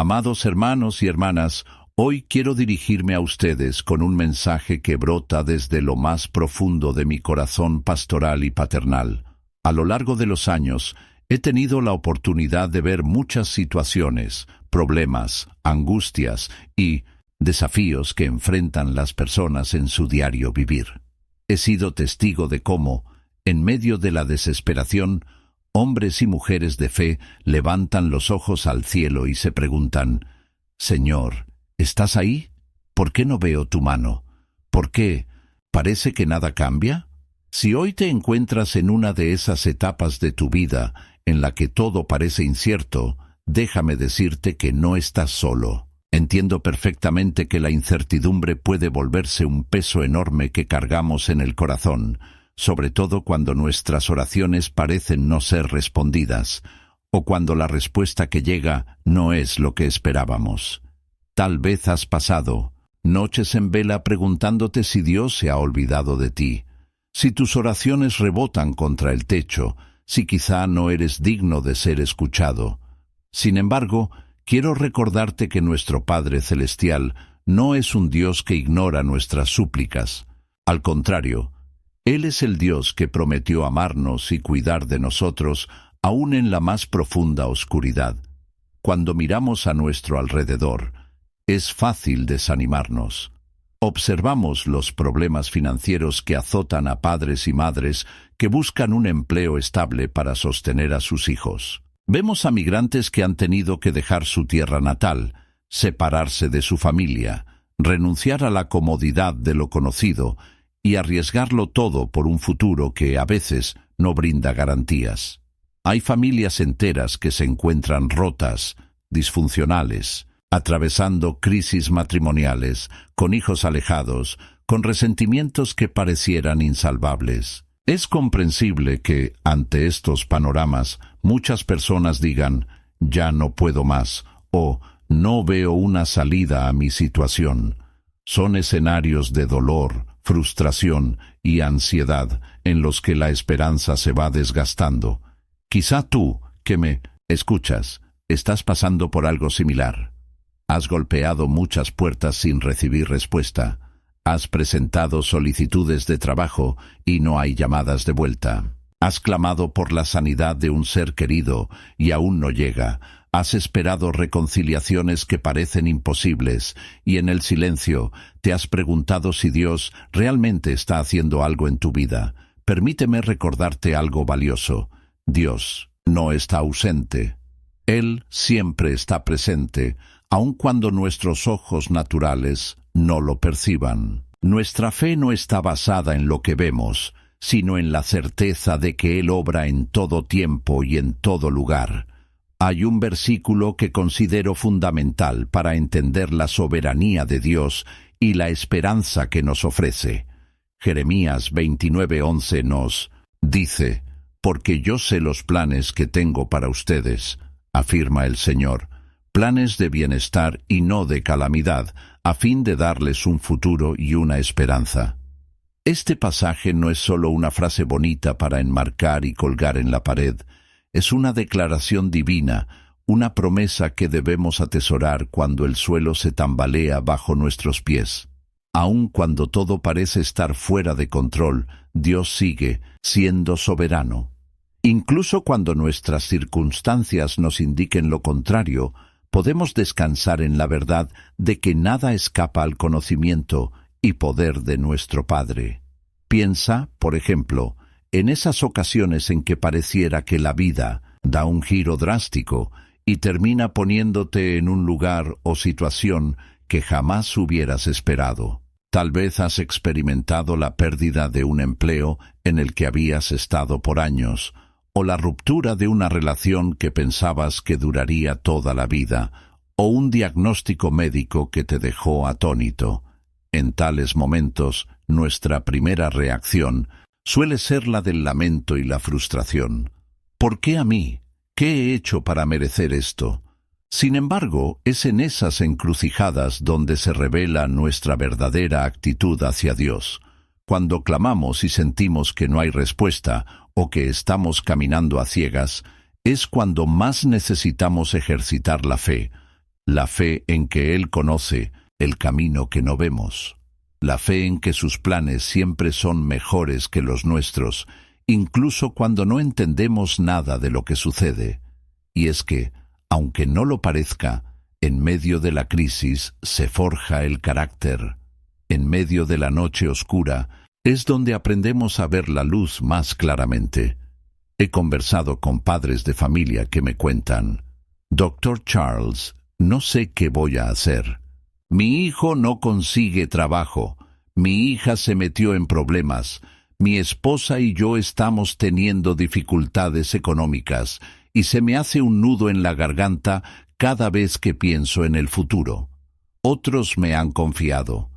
Amados hermanos y hermanas, hoy quiero dirigirme a ustedes con un mensaje que brota desde lo más profundo de mi corazón pastoral y paternal. A lo largo de los años, he tenido la oportunidad de ver muchas situaciones, problemas, angustias y desafíos que enfrentan las personas en su diario vivir. He sido testigo de cómo, en medio de la desesperación, hombres y mujeres de fe levantan los ojos al cielo y se preguntan: «Señor, ¿estás ahí? ¿Por qué no veo tu mano? ¿Por qué? ¿Parece que nada cambia?». Si hoy te encuentras en una de esas etapas de tu vida en la que todo parece incierto, déjame decirte que no estás solo. Entiendo perfectamente que la incertidumbre puede volverse un peso enorme que cargamos en el corazón, sobre todo cuando nuestras oraciones parecen no ser respondidas, o cuando la respuesta que llega no es lo que esperábamos. Tal vez has pasado noches en vela preguntándote si Dios se ha olvidado de ti, si tus oraciones rebotan contra el techo, si quizá no eres digno de ser escuchado. Sin embargo, quiero recordarte que nuestro Padre Celestial no es un Dios que ignora nuestras súplicas. Al contrario, Él es el Dios que prometió amarnos y cuidar de nosotros aún en la más profunda oscuridad. Cuando miramos a nuestro alrededor, es fácil desanimarnos. Observamos los problemas financieros que azotan a padres y madres que buscan un empleo estable para sostener a sus hijos. Vemos a migrantes que han tenido que dejar su tierra natal, separarse de su familia, renunciar a la comodidad de lo conocido y arriesgarlo todo por un futuro que a veces no brinda garantías. Hay familias enteras que se encuentran rotas, disfuncionales, atravesando crisis matrimoniales, con hijos alejados, con resentimientos que parecieran insalvables. Es comprensible que, ante estos panoramas, muchas personas digan: «Ya no puedo más» o «No veo una salida a mi situación». Son escenarios de dolor, frustración y ansiedad en los que la esperanza se va desgastando. Quizá tú, que me escuchas, estás pasando por algo similar. Has golpeado muchas puertas sin recibir respuesta. Has presentado solicitudes de trabajo y no hay llamadas de vuelta. Has clamado por la sanidad de un ser querido y aún no llega. Has esperado reconciliaciones que parecen imposibles y en el silencio te has preguntado si Dios realmente está haciendo algo en tu vida. Permíteme recordarte algo valioso. Dios no está ausente. Él siempre está presente, aun cuando nuestros ojos naturales no lo perciban. Nuestra fe no está basada en lo que vemos, sino en la certeza de que Él obra en todo tiempo y en todo lugar. Hay un versículo que considero fundamental para entender la soberanía de Dios y la esperanza que nos ofrece. Jeremías 29:11 nos dice: «Porque yo sé los planes que tengo para ustedes», afirma el Señor, «planes de bienestar y no de calamidad, a fin de darles un futuro y una esperanza». Este pasaje no es solo una frase bonita para enmarcar y colgar en la pared. Es una declaración divina, una promesa que debemos atesorar cuando el suelo se tambalea bajo nuestros pies. Aun cuando todo parece estar fuera de control, Dios sigue siendo soberano. Incluso cuando nuestras circunstancias nos indiquen lo contrario, podemos descansar en la verdad de que nada escapa al conocimiento y poder de nuestro Padre. Piensa, por ejemplo, en esas ocasiones en que pareciera que la vida da un giro drástico y termina poniéndote en un lugar o situación que jamás hubieras esperado. Tal vez has experimentado la pérdida de un empleo en el que habías estado por años, o la ruptura de una relación que pensabas que duraría toda la vida, o un diagnóstico médico que te dejó atónito. En tales momentos, nuestra primera reacción suele ser la del lamento y la frustración. ¿Por qué a mí? ¿Qué he hecho para merecer esto? Sin embargo, es en esas encrucijadas donde se revela nuestra verdadera actitud hacia Dios. Cuando clamamos y sentimos que no hay respuesta o que estamos caminando a ciegas, es cuando más necesitamos ejercitar la fe. la fe en que Él conoce el camino que no vemos, la fe en que sus planes siempre son mejores que los nuestros, incluso cuando no entendemos nada de lo que sucede. Y es que, aunque no lo parezca, en medio de la crisis se forja el carácter. En medio de la noche oscura es donde aprendemos a ver la luz más claramente. He conversado con padres de familia que me cuentan: «Doctor Charles, no sé qué voy a hacer. Mi hijo no consigue trabajo. Mi hija se metió en problemas. Mi esposa y yo estamos teniendo dificultades económicas y se me hace un nudo en la garganta cada vez que pienso en el futuro. Otros me han confiado.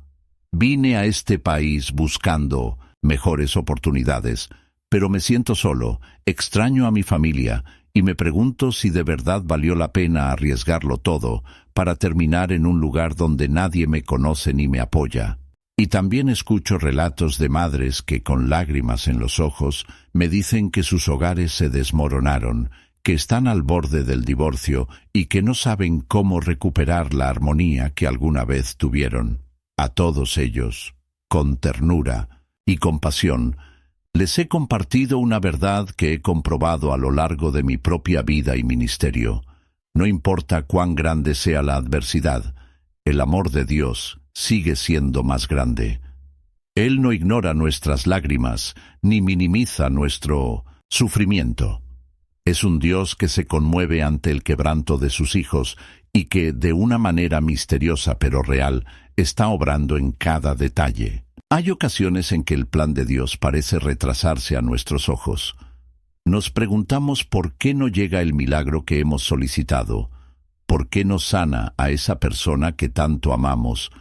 Vine a este país buscando mejores oportunidades, pero me siento solo, extraño a mi familia y me pregunto si de verdad valió la pena arriesgarlo todo para terminar en un lugar donde nadie me conoce ni me apoya». Y también escucho relatos de madres que, con lágrimas en los ojos, me dicen que sus hogares se desmoronaron, que están al borde del divorcio y que no saben cómo recuperar la armonía que alguna vez tuvieron. A todos ellos, con ternura y compasión, les he compartido una verdad que he comprobado a lo largo de mi propia vida y ministerio. No importa cuán grande sea la adversidad, el amor de Dios sigue siendo más grande. Él no ignora nuestras lágrimas, ni minimiza nuestro sufrimiento. Es un Dios que se conmueve ante el quebranto de sus hijos y que, de una manera misteriosa pero real, está obrando en cada detalle. Hay ocasiones en que el plan de Dios parece retrasarse a nuestros ojos. Nos preguntamos por qué no llega el milagro que hemos solicitado, por qué no sana a esa persona que tanto amamos,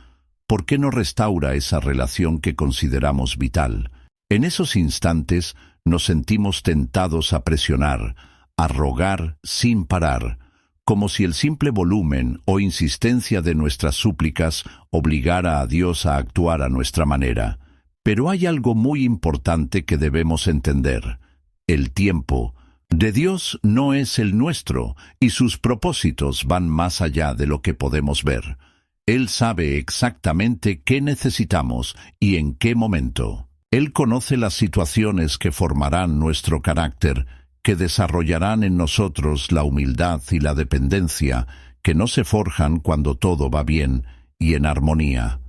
por qué no restaura esa relación que consideramos vital. En esos instantes nos sentimos tentados a presionar, a rogar sin parar, como si el simple volumen o insistencia de nuestras súplicas obligara a Dios a actuar a nuestra manera. Pero hay algo muy importante que debemos entender. El tiempo de Dios no es el nuestro, y sus propósitos van más allá de lo que podemos ver. Él sabe exactamente qué necesitamos y en qué momento. Él conoce las situaciones que formarán nuestro carácter, que desarrollarán en nosotros la humildad y la dependencia, que no se forjan cuando todo va bien y en armonía.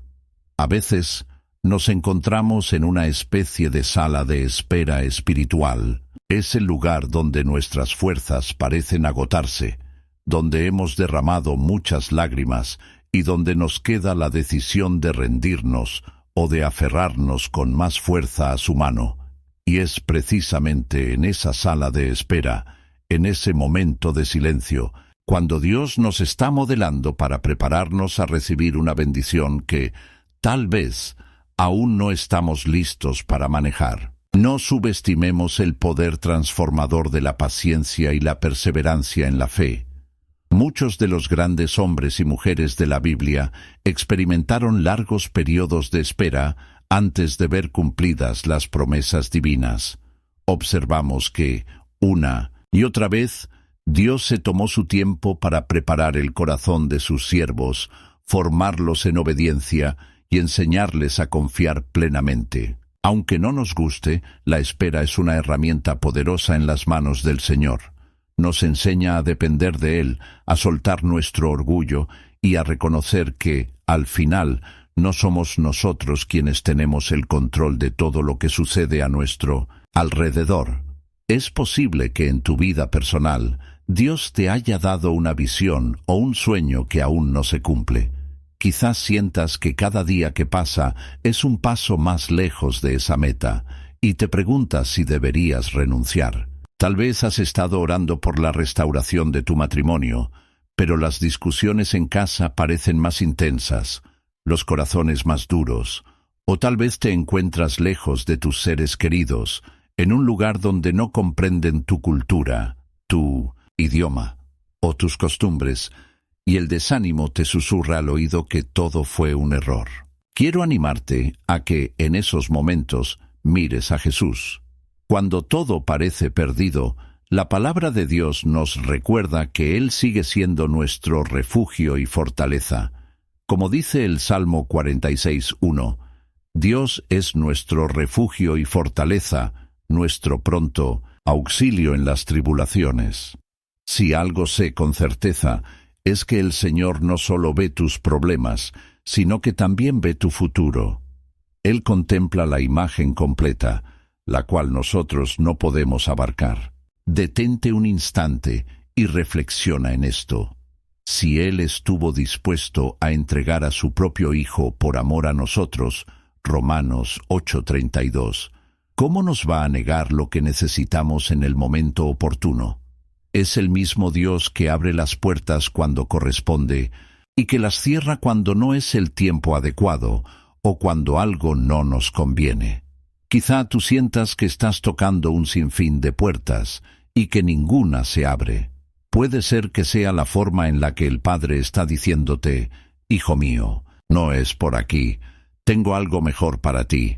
A veces nos encontramos en una especie de sala de espera espiritual. Es el lugar donde nuestras fuerzas parecen agotarse, donde hemos derramado muchas lágrimas y donde nos queda la decisión de rendirnos o de aferrarnos con más fuerza a su mano. Y es precisamente en esa sala de espera, en ese momento de silencio, cuando Dios nos está modelando para prepararnos a recibir una bendición que, tal vez, aún no estamos listos para manejar. No subestimemos el poder transformador de la paciencia y la perseverancia en la fe. Muchos de los grandes hombres y mujeres de la Biblia experimentaron largos periodos de espera antes de ver cumplidas las promesas divinas. Observamos que, una y otra vez, Dios se tomó su tiempo para preparar el corazón de sus siervos, formarlos en obediencia y enseñarles a confiar plenamente. Aunque no nos guste, la espera es una herramienta poderosa en las manos del Señor. Nos enseña a depender de Él, a soltar nuestro orgullo y a reconocer que, al final, no somos nosotros quienes tenemos el control de todo lo que sucede a nuestro alrededor. Es posible que en tu vida personal Dios te haya dado una visión o un sueño que aún no se cumple. Quizás sientas que cada día que pasa es un paso más lejos de esa meta y te preguntas si deberías renunciar. Tal vez has estado orando por la restauración de tu matrimonio, pero las discusiones en casa parecen más intensas, los corazones más duros, o tal vez te encuentras lejos de tus seres queridos, en un lugar donde no comprenden tu cultura, tu idioma o tus costumbres, y el desánimo te susurra al oído que todo fue un error. Quiero animarte a que, en esos momentos, mires a Jesús. Cuando todo parece perdido, La palabra de Dios nos recuerda que Él sigue siendo nuestro refugio y fortaleza. Como dice el Salmo 46:1, Dios es nuestro refugio y fortaleza, nuestro pronto auxilio en las tribulaciones. Si algo sé con certeza, es que el Señor no solo ve tus problemas, sino que también ve tu futuro. Él contempla la imagen completa, la cual nosotros no podemos abarcar. Detente un instante y reflexiona en esto. Si Él estuvo dispuesto a entregar a su propio Hijo por amor a nosotros, Romanos 8:32, ¿cómo nos va a negar lo que necesitamos en el momento oportuno? Es el mismo Dios que abre las puertas cuando corresponde y que las cierra cuando no es el tiempo adecuado o cuando algo no nos conviene. Quizá tú sientas que estás tocando un sinfín de puertas y que ninguna se abre. Puede ser que sea la forma en la que el Padre está diciéndote: «Hijo mío, no es por aquí, tengo algo mejor para ti».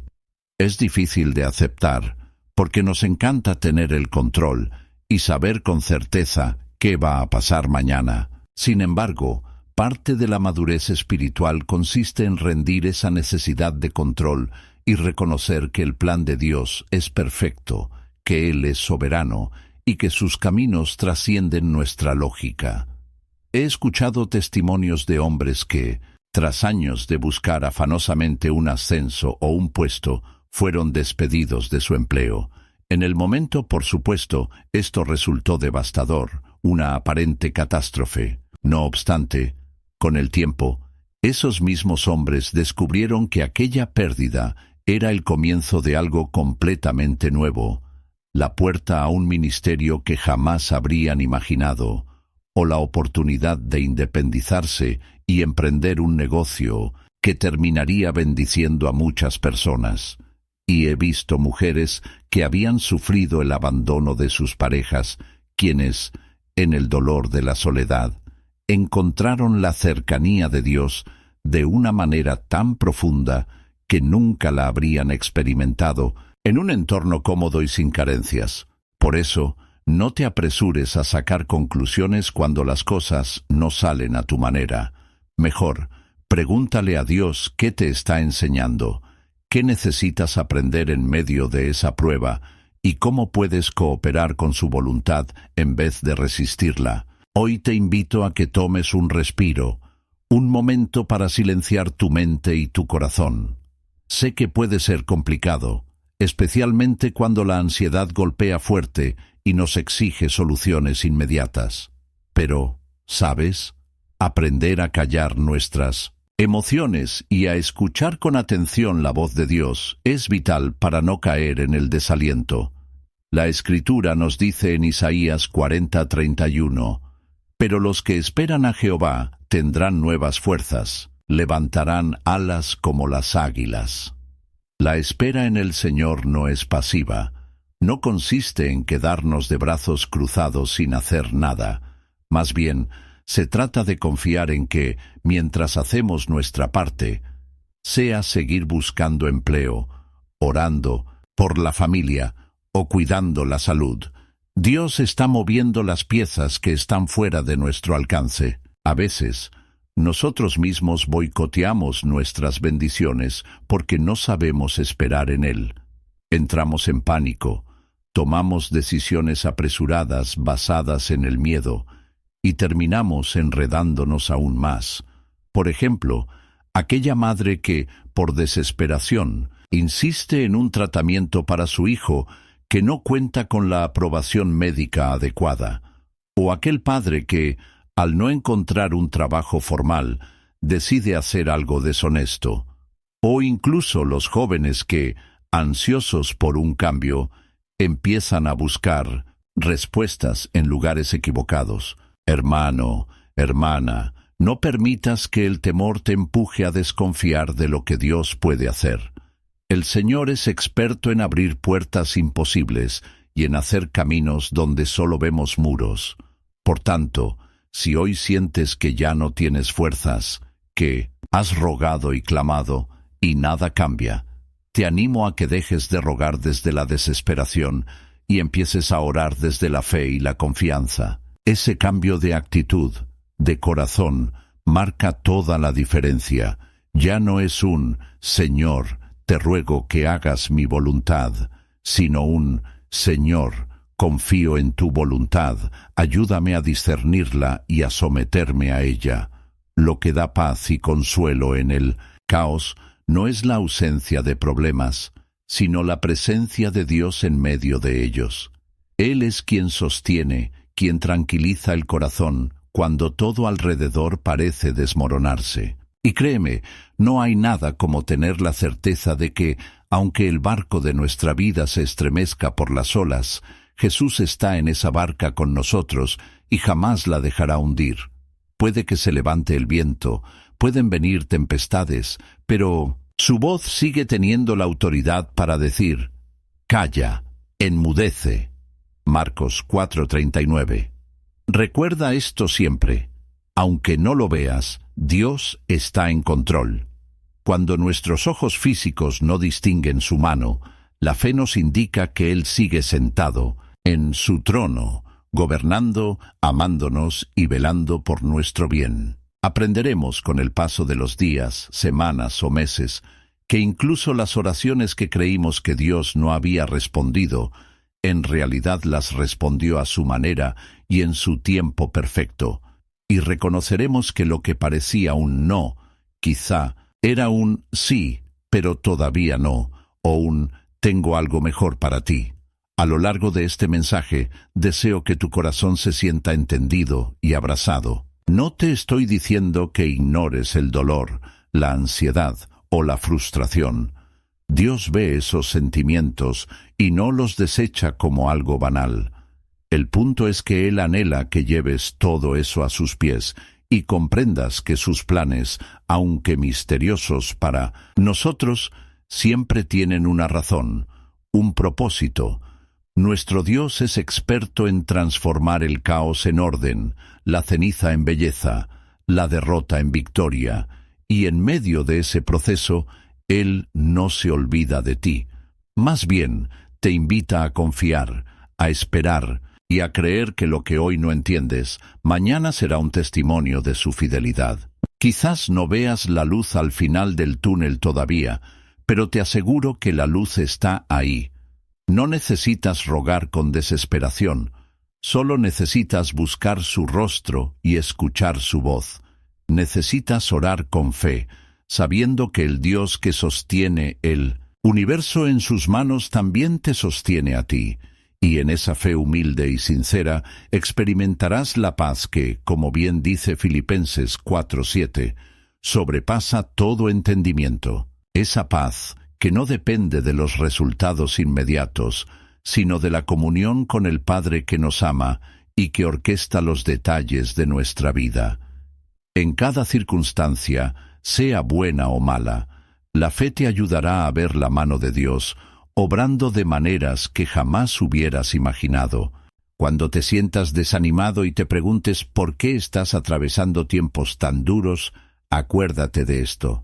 Es difícil de aceptar, porque nos encanta tener el control y saber con certeza qué va a pasar mañana. Sin embargo, parte de la madurez espiritual consiste en rendir esa necesidad de control y reconocer que el plan de Dios es perfecto, que Él es soberano y que sus caminos trascienden nuestra lógica. He escuchado testimonios de hombres que, tras años de buscar afanosamente un ascenso o un puesto, fueron despedidos de su empleo. En el momento, por supuesto, esto resultó devastador, una aparente catástrofe. No obstante, con el tiempo, esos mismos hombres descubrieron que aquella pérdida era el comienzo de algo completamente nuevo, la puerta a un ministerio que jamás habrían imaginado, o la oportunidad de independizarse y emprender un negocio que terminaría bendiciendo a muchas personas. Y he visto mujeres que habían sufrido el abandono de sus parejas, quienes, en el dolor de la soledad, encontraron la cercanía de Dios de una manera tan profunda que nunca la habrían experimentado en un entorno cómodo y sin carencias. Por eso, no te apresures a sacar conclusiones cuando las cosas no salen a tu manera. Mejor, pregúntale a Dios qué te está enseñando, qué necesitas aprender en medio de esa prueba y cómo puedes cooperar con su voluntad en vez de resistirla. Hoy te invito a que tomes un respiro, un momento para silenciar tu mente y tu corazón. Sé que puede ser complicado, especialmente cuando la ansiedad golpea fuerte y nos exige soluciones inmediatas. Pero, ¿sabes? Aprender a callar nuestras emociones y a escuchar con atención la voz de Dios es vital para no caer en el desaliento. La Escritura nos dice en Isaías 40:31, «Pero los que esperan a Jehová tendrán nuevas fuerzas, levantarán alas como las águilas». La espera en el Señor no es pasiva, no consiste en quedarnos de brazos cruzados sin hacer nada. Más bien, se trata de confiar en que, mientras hacemos nuestra parte, sea seguir buscando empleo, orando por la familia o cuidando la salud, Dios está moviendo las piezas que están fuera de nuestro alcance. A veces, nosotros mismos boicoteamos nuestras bendiciones porque no sabemos esperar en Él. Entramos en pánico, tomamos decisiones apresuradas basadas en el miedo y terminamos enredándonos aún más. Por ejemplo, aquella madre que, por desesperación, insiste en un tratamiento para su hijo que no cuenta con la aprobación médica adecuada, o aquel padre que, al no encontrar un trabajo formal, decide hacer algo deshonesto, o incluso los jóvenes que, ansiosos por un cambio, empiezan a buscar respuestas en lugares equivocados. Hermano, hermana, no permitas que el temor te empuje a desconfiar de lo que Dios puede hacer. El Señor es experto en abrir puertas imposibles y en hacer caminos donde solo vemos muros. Por tanto, si hoy sientes que ya no tienes fuerzas, que has rogado y clamado y nada cambia, te animo a que dejes de rogar desde la desesperación y empieces a orar desde la fe y la confianza. Ese cambio de actitud, de corazón, marca toda la diferencia. Ya no es un «Señor, te ruego que hagas mi voluntad», sino un «Señor, confío en tu voluntad, ayúdame a discernirla y a someterme a ella». Lo que da paz y consuelo en el caos no es la ausencia de problemas, sino la presencia de Dios en medio de ellos. Él es quien sostiene, quien tranquiliza el corazón cuando todo alrededor parece desmoronarse. Y créeme, no hay nada como tener la certeza de que, aunque el barco de nuestra vida se estremezca por las olas, Jesús está en esa barca con nosotros y jamás la dejará hundir. Puede que se levante el viento, pueden venir tempestades, pero su voz sigue teniendo la autoridad para decir: «Calla, enmudece». Marcos 4:39. Recuerda esto siempre. Aunque no lo veas, Dios está en control. Cuando nuestros ojos físicos no distinguen su mano, la fe nos indica que Él sigue sentado en su trono, gobernando, amándonos y velando por nuestro bien. Aprenderemos con el paso de los días, semanas o meses, que incluso las oraciones que creímos que Dios no había respondido, en realidad las respondió a su manera y en su tiempo perfecto, y reconoceremos que lo que parecía un no, quizá, era un sí, pero todavía no, o un tengo algo mejor para ti. A lo largo de este mensaje, deseo que tu corazón se sienta entendido y abrazado. No te estoy diciendo que ignores el dolor, la ansiedad o la frustración. Dios ve esos sentimientos y no los desecha como algo banal. El punto es que Él anhela que lleves todo eso a sus pies y comprendas que sus planes, aunque misteriosos para nosotros, siempre tienen una razón, un propósito. Nuestro Dios es experto en transformar el caos en orden, la ceniza en belleza, la derrota en victoria, y en medio de ese proceso, Él no se olvida de ti. Más bien, te invita a confiar, a esperar y a creer que lo que hoy no entiendes, mañana será un testimonio de su fidelidad. Quizás no veas la luz al final del túnel todavía, pero te aseguro que la luz está ahí. No necesitas rogar con desesperación, solo necesitas buscar su rostro y escuchar su voz. Necesitas orar con fe, sabiendo que el Dios que sostiene el universo en sus manos también te sostiene a ti, y en esa fe humilde y sincera experimentarás la paz que, como bien dice Filipenses 4:7, sobrepasa todo entendimiento. Esa paz que no depende de los resultados inmediatos, sino de la comunión con el Padre que nos ama y que orquesta los detalles de nuestra vida. En cada circunstancia, sea buena o mala, la fe te ayudará a ver la mano de Dios, obrando de maneras que jamás hubieras imaginado. Cuando te sientas desanimado y te preguntes por qué estás atravesando tiempos tan duros, acuérdate de esto.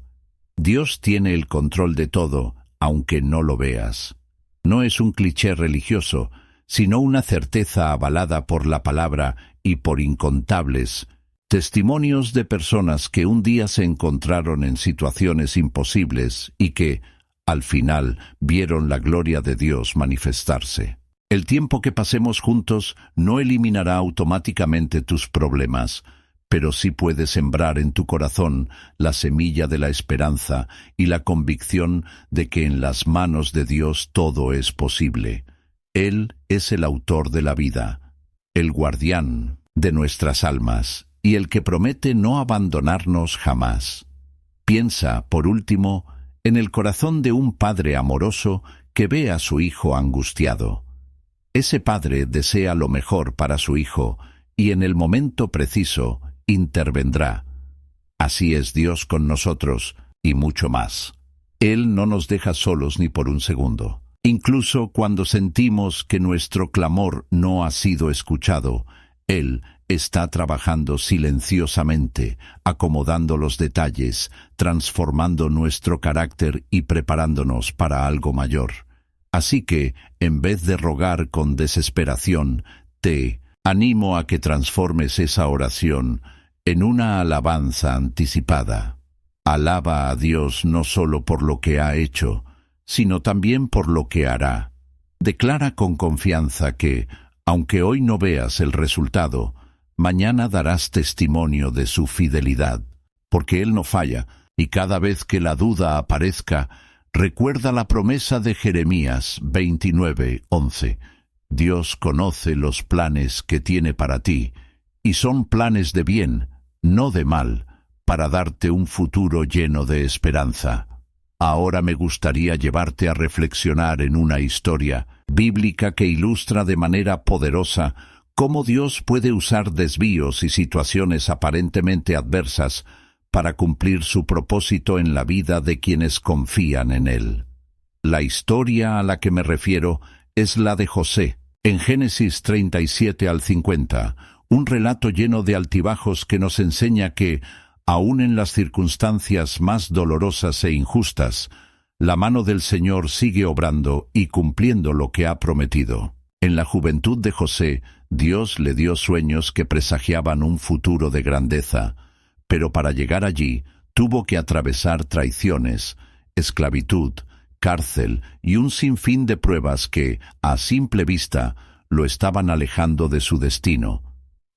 Dios tiene el control de todo, aunque no lo veas. No es un cliché religioso, sino una certeza avalada por la palabra y por incontables testimonios de personas que un día se encontraron en situaciones imposibles y que, al final, vieron la gloria de Dios manifestarse. El tiempo que pasemos juntos no eliminará automáticamente tus problemas, pero sí puede sembrar en tu corazón la semilla de la esperanza y la convicción de que en las manos de Dios todo es posible. Él es el autor de la vida, el guardián de nuestras almas y el que promete no abandonarnos jamás. Piensa, por último, en el corazón de un padre amoroso que ve a su hijo angustiado. Ese padre desea lo mejor para su hijo y en el momento preciso intervendrá. Así es Dios con nosotros y mucho más. Él no nos deja solos ni por un segundo. Incluso cuando sentimos que nuestro clamor no ha sido escuchado, Él está trabajando silenciosamente, acomodando los detalles, transformando nuestro carácter y preparándonos para algo mayor. Así que, en vez de rogar con desesperación, te animo a que transformes esa oración en una alabanza anticipada. Alaba a Dios no solo por lo que ha hecho, sino también por lo que hará. Declara con confianza que, aunque hoy no veas el resultado, mañana darás testimonio de su fidelidad, porque Él no falla, y cada vez que la duda aparezca, recuerda la promesa de Jeremías 29:11. Dios conoce los planes que tiene para ti, y son planes de bien, no de mal, para darte un futuro lleno de esperanza. Ahora me gustaría llevarte a reflexionar en una historia bíblica que ilustra de manera poderosa cómo Dios puede usar desvíos y situaciones aparentemente adversas para cumplir su propósito en la vida de quienes confían en Él. La historia a la que me refiero es la de José, en Génesis 37 al 50, un relato lleno de altibajos que nos enseña que, aun en las circunstancias más dolorosas e injustas, la mano del Señor sigue obrando y cumpliendo lo que ha prometido. En la juventud de José, Dios le dio sueños que presagiaban un futuro de grandeza, pero para llegar allí tuvo que atravesar traiciones, esclavitud, cárcel y un sinfín de pruebas que, a simple vista, lo estaban alejando de su destino.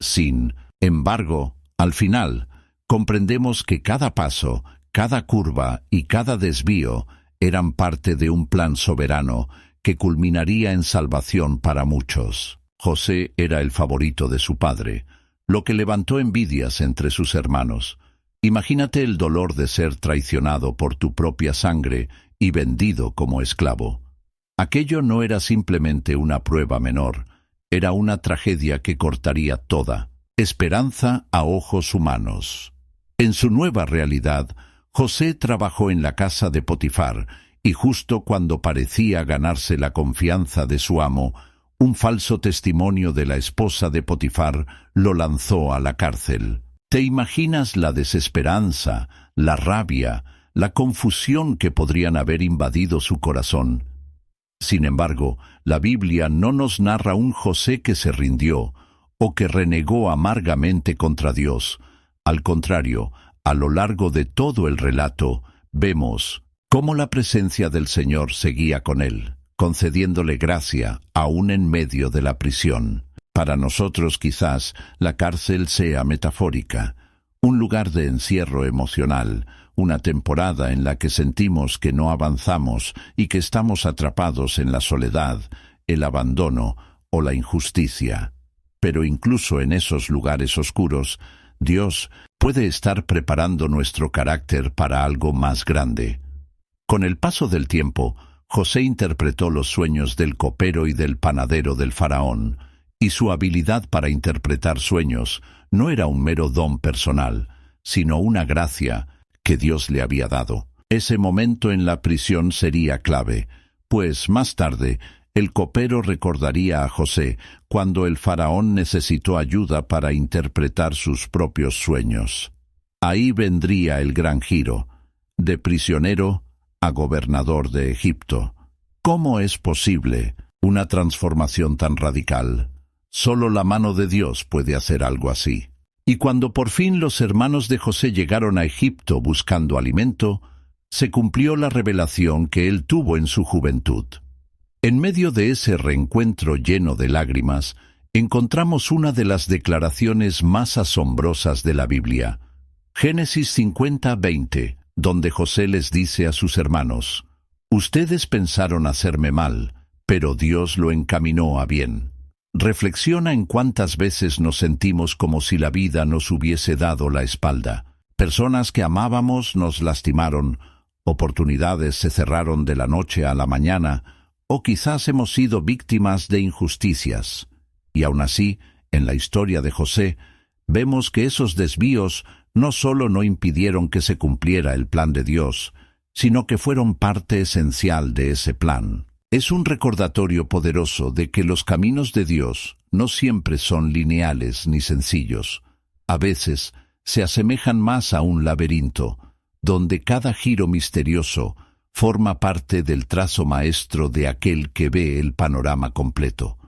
Sin embargo, al final, comprendemos que cada paso, cada curva y cada desvío eran parte de un plan soberano que culminaría en salvación para muchos. José era el favorito de su padre, lo que levantó envidias entre sus hermanos. Imagínate el dolor de ser traicionado por tu propia sangre y vendido como esclavo. Aquello no era simplemente una prueba menor, era una tragedia que cortaría toda esperanza a ojos humanos. En su nueva realidad, José trabajó en la casa de Potifar, y justo cuando parecía ganarse la confianza de su amo, un falso testimonio de la esposa de Potifar lo lanzó a la cárcel. ¿Te imaginas la desesperanza, la rabia, la confusión que podrían haber invadido su corazón? Sin embargo, la Biblia no nos narra un José que se rindió o que renegó amargamente contra Dios. Al contrario, a lo largo de todo el relato, vemos cómo la presencia del Señor seguía con él, concediéndole gracia aún en medio de la prisión. Para nosotros quizás la cárcel sea metafórica, un lugar de encierro emocional, una temporada en la que sentimos que no avanzamos y que estamos atrapados en la soledad, el abandono o la injusticia. Pero incluso en esos lugares oscuros, Dios puede estar preparando nuestro carácter para algo más grande. Con el paso del tiempo, José interpretó los sueños del copero y del panadero del faraón, y su habilidad para interpretar sueños no era un mero don personal, sino una gracia que Dios le había dado. Ese momento en la prisión sería clave, pues más tarde el copero recordaría a José cuando el faraón necesitó ayuda para interpretar sus propios sueños. Ahí vendría el gran giro, de prisionero a gobernador de Egipto. ¿Cómo es posible una transformación tan radical? Solo la mano de Dios puede hacer algo así. Y cuando por fin los hermanos de José llegaron a Egipto buscando alimento, se cumplió la revelación que él tuvo en su juventud. En medio de ese reencuentro lleno de lágrimas, encontramos una de las declaraciones más asombrosas de la Biblia. Génesis 50:20, donde José les dice a sus hermanos: «Ustedes pensaron hacerme mal, pero Dios lo encaminó a bien». Reflexiona en cuántas veces nos sentimos como si la vida nos hubiese dado la espalda. Personas que amábamos nos lastimaron, oportunidades se cerraron de la noche a la mañana, o quizás hemos sido víctimas de injusticias. Y aún así, en la historia de José, vemos que esos desvíos no solo no impidieron que se cumpliera el plan de Dios, sino que fueron parte esencial de ese plan. Es un recordatorio poderoso de que los caminos de Dios no siempre son lineales ni sencillos. A veces se asemejan más a un laberinto, donde cada giro misterioso forma parte del trazo maestro de aquel que ve el panorama completo.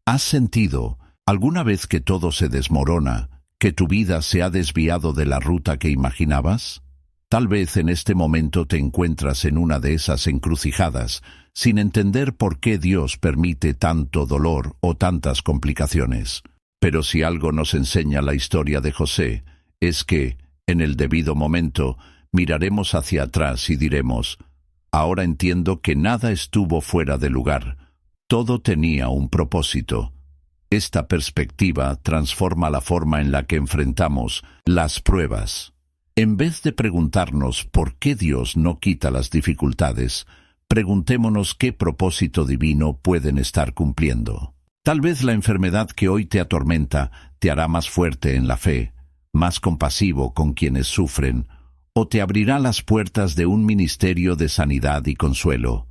¿Has sentido, alguna vez que todo se desmorona, que tu vida se ha desviado de la ruta que imaginabas? Tal vez en este momento te encuentras en una de esas encrucijadas, sin entender por qué Dios permite tanto dolor o tantas complicaciones. Pero si algo nos enseña la historia de José, es que, en el debido momento, miraremos hacia atrás y diremos: ahora entiendo que nada estuvo fuera de lugar. Todo tenía un propósito. Esta perspectiva transforma la forma en la que enfrentamos las pruebas. En vez de preguntarnos por qué Dios no quita las dificultades, preguntémonos qué propósito divino pueden estar cumpliendo. Tal vez la enfermedad que hoy te atormenta te hará más fuerte en la fe, más compasivo con quienes sufren, o te abrirá las puertas de un ministerio de sanidad y consuelo.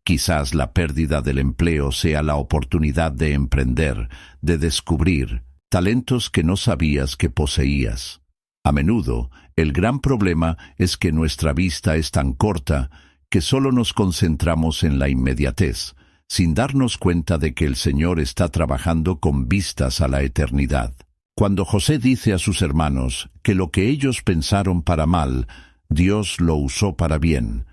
Quizás la pérdida del empleo sea la oportunidad de emprender, de descubrir talentos que no sabías que poseías. A menudo, el gran problema es que nuestra vista es tan corta que solo nos concentramos en la inmediatez, sin darnos cuenta de que el Señor está trabajando con vistas a la eternidad. Cuando José dice a sus hermanos que lo que ellos pensaron para mal, Dios lo usó para bien,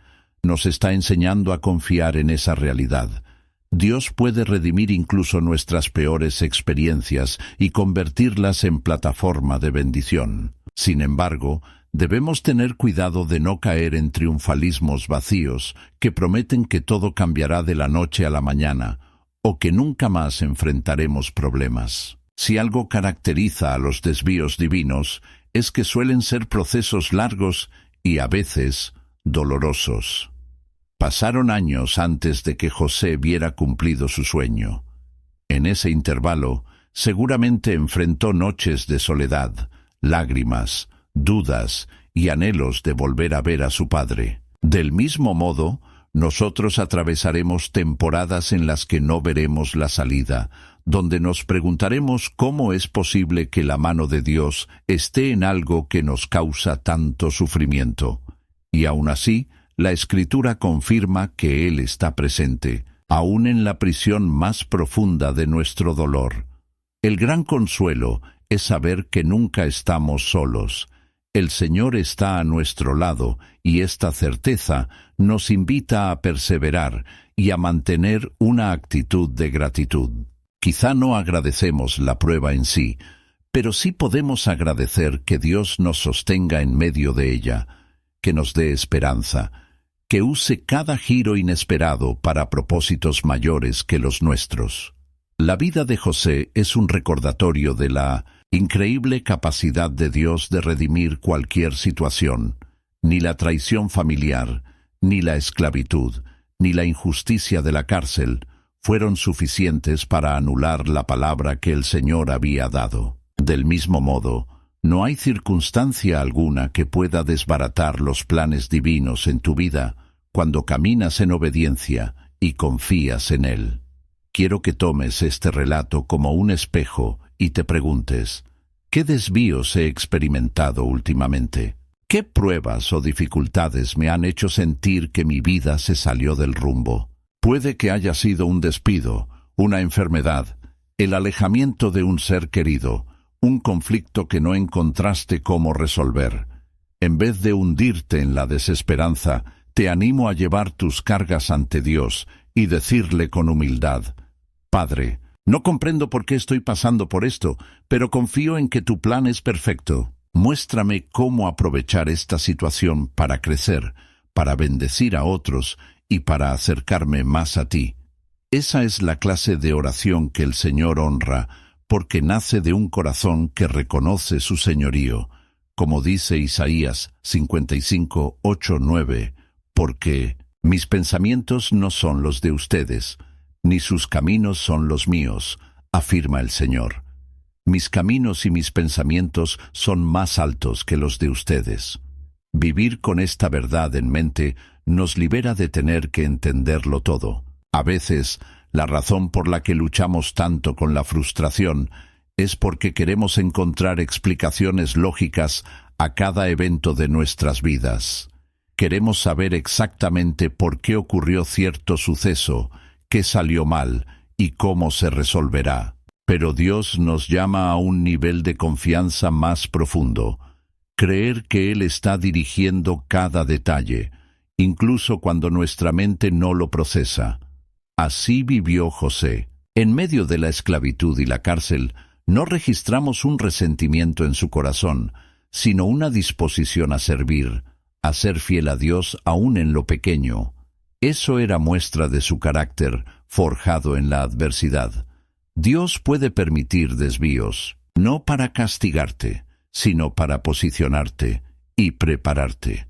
nos está enseñando a confiar en esa realidad. Dios puede redimir incluso nuestras peores experiencias y convertirlas en plataforma de bendición. Sin embargo, debemos tener cuidado de no caer en triunfalismos vacíos que prometen que todo cambiará de la noche a la mañana o que nunca más enfrentaremos problemas. Si algo caracteriza a los desvíos divinos, es que suelen ser procesos largos y a veces dolorosos. Pasaron años antes de que José viera cumplido su sueño. En ese intervalo, seguramente enfrentó noches de soledad, lágrimas, dudas y anhelos de volver a ver a su padre. Del mismo modo, nosotros atravesaremos temporadas en las que no veremos la salida, donde nos preguntaremos cómo es posible que la mano de Dios esté en algo que nos causa tanto sufrimiento. Y aún así, la Escritura confirma que Él está presente, aún en la prisión más profunda de nuestro dolor. El gran consuelo es saber que nunca estamos solos. El Señor está a nuestro lado y esta certeza nos invita a perseverar y a mantener una actitud de gratitud. Quizá no agradecemos la prueba en sí, pero sí podemos agradecer que Dios nos sostenga en medio de ella, que nos dé esperanza, que use cada giro inesperado para propósitos mayores que los nuestros. La vida de José es un recordatorio de la increíble capacidad de Dios de redimir cualquier situación. Ni la traición familiar, ni la esclavitud, ni la injusticia de la cárcel fueron suficientes para anular la palabra que el Señor había dado. Del mismo modo, no hay circunstancia alguna que pueda desbaratar los planes divinos en tu vida cuando caminas en obediencia y confías en Él. Quiero que tomes este relato como un espejo y te preguntes: ¿qué desvíos he experimentado últimamente? ¿Qué pruebas o dificultades me han hecho sentir que mi vida se salió del rumbo? Puede que haya sido un despido, una enfermedad, el alejamiento de un ser querido, un conflicto que no encontraste cómo resolver. En vez de hundirte en la desesperanza, te animo a llevar tus cargas ante Dios y decirle con humildad: Padre, no comprendo por qué estoy pasando por esto, pero confío en que tu plan es perfecto. Muéstrame cómo aprovechar esta situación para crecer, para bendecir a otros y para acercarme más a ti. Esa es la clase de oración que el Señor honra, porque nace de un corazón que reconoce su señorío, como dice Isaías 55, 8, 9, porque mis pensamientos no son los de ustedes, ni sus caminos son los míos, afirma el Señor. Mis caminos y mis pensamientos son más altos que los de ustedes. Vivir con esta verdad en mente nos libera de tener que entenderlo todo. A veces, la razón por la que luchamos tanto con la frustración es porque queremos encontrar explicaciones lógicas a cada evento de nuestras vidas. Queremos saber exactamente por qué ocurrió cierto suceso, qué salió mal y cómo se resolverá. Pero Dios nos llama a un nivel de confianza más profundo. Creer que Él está dirigiendo cada detalle, incluso cuando nuestra mente no lo procesa. Así vivió José. En medio de la esclavitud y la cárcel, no registramos un resentimiento en su corazón, sino una disposición a servir, a ser fiel a Dios aún en lo pequeño. Eso era muestra de su carácter, forjado en la adversidad. Dios puede permitir desvíos, no para castigarte, sino para posicionarte y prepararte.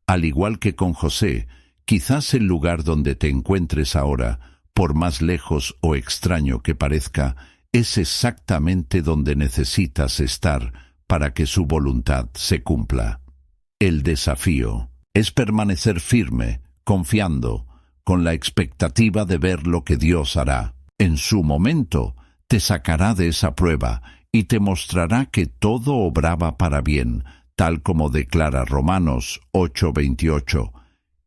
Al igual que con José, quizás el lugar donde te encuentres ahora, por más lejos o extraño que parezca, es exactamente donde necesitas estar para que su voluntad se cumpla. El desafío es permanecer firme, confiando, con la expectativa de ver lo que Dios hará. En su momento, te sacará de esa prueba y te mostrará que todo obraba para bien, tal como declara Romanos 8:28.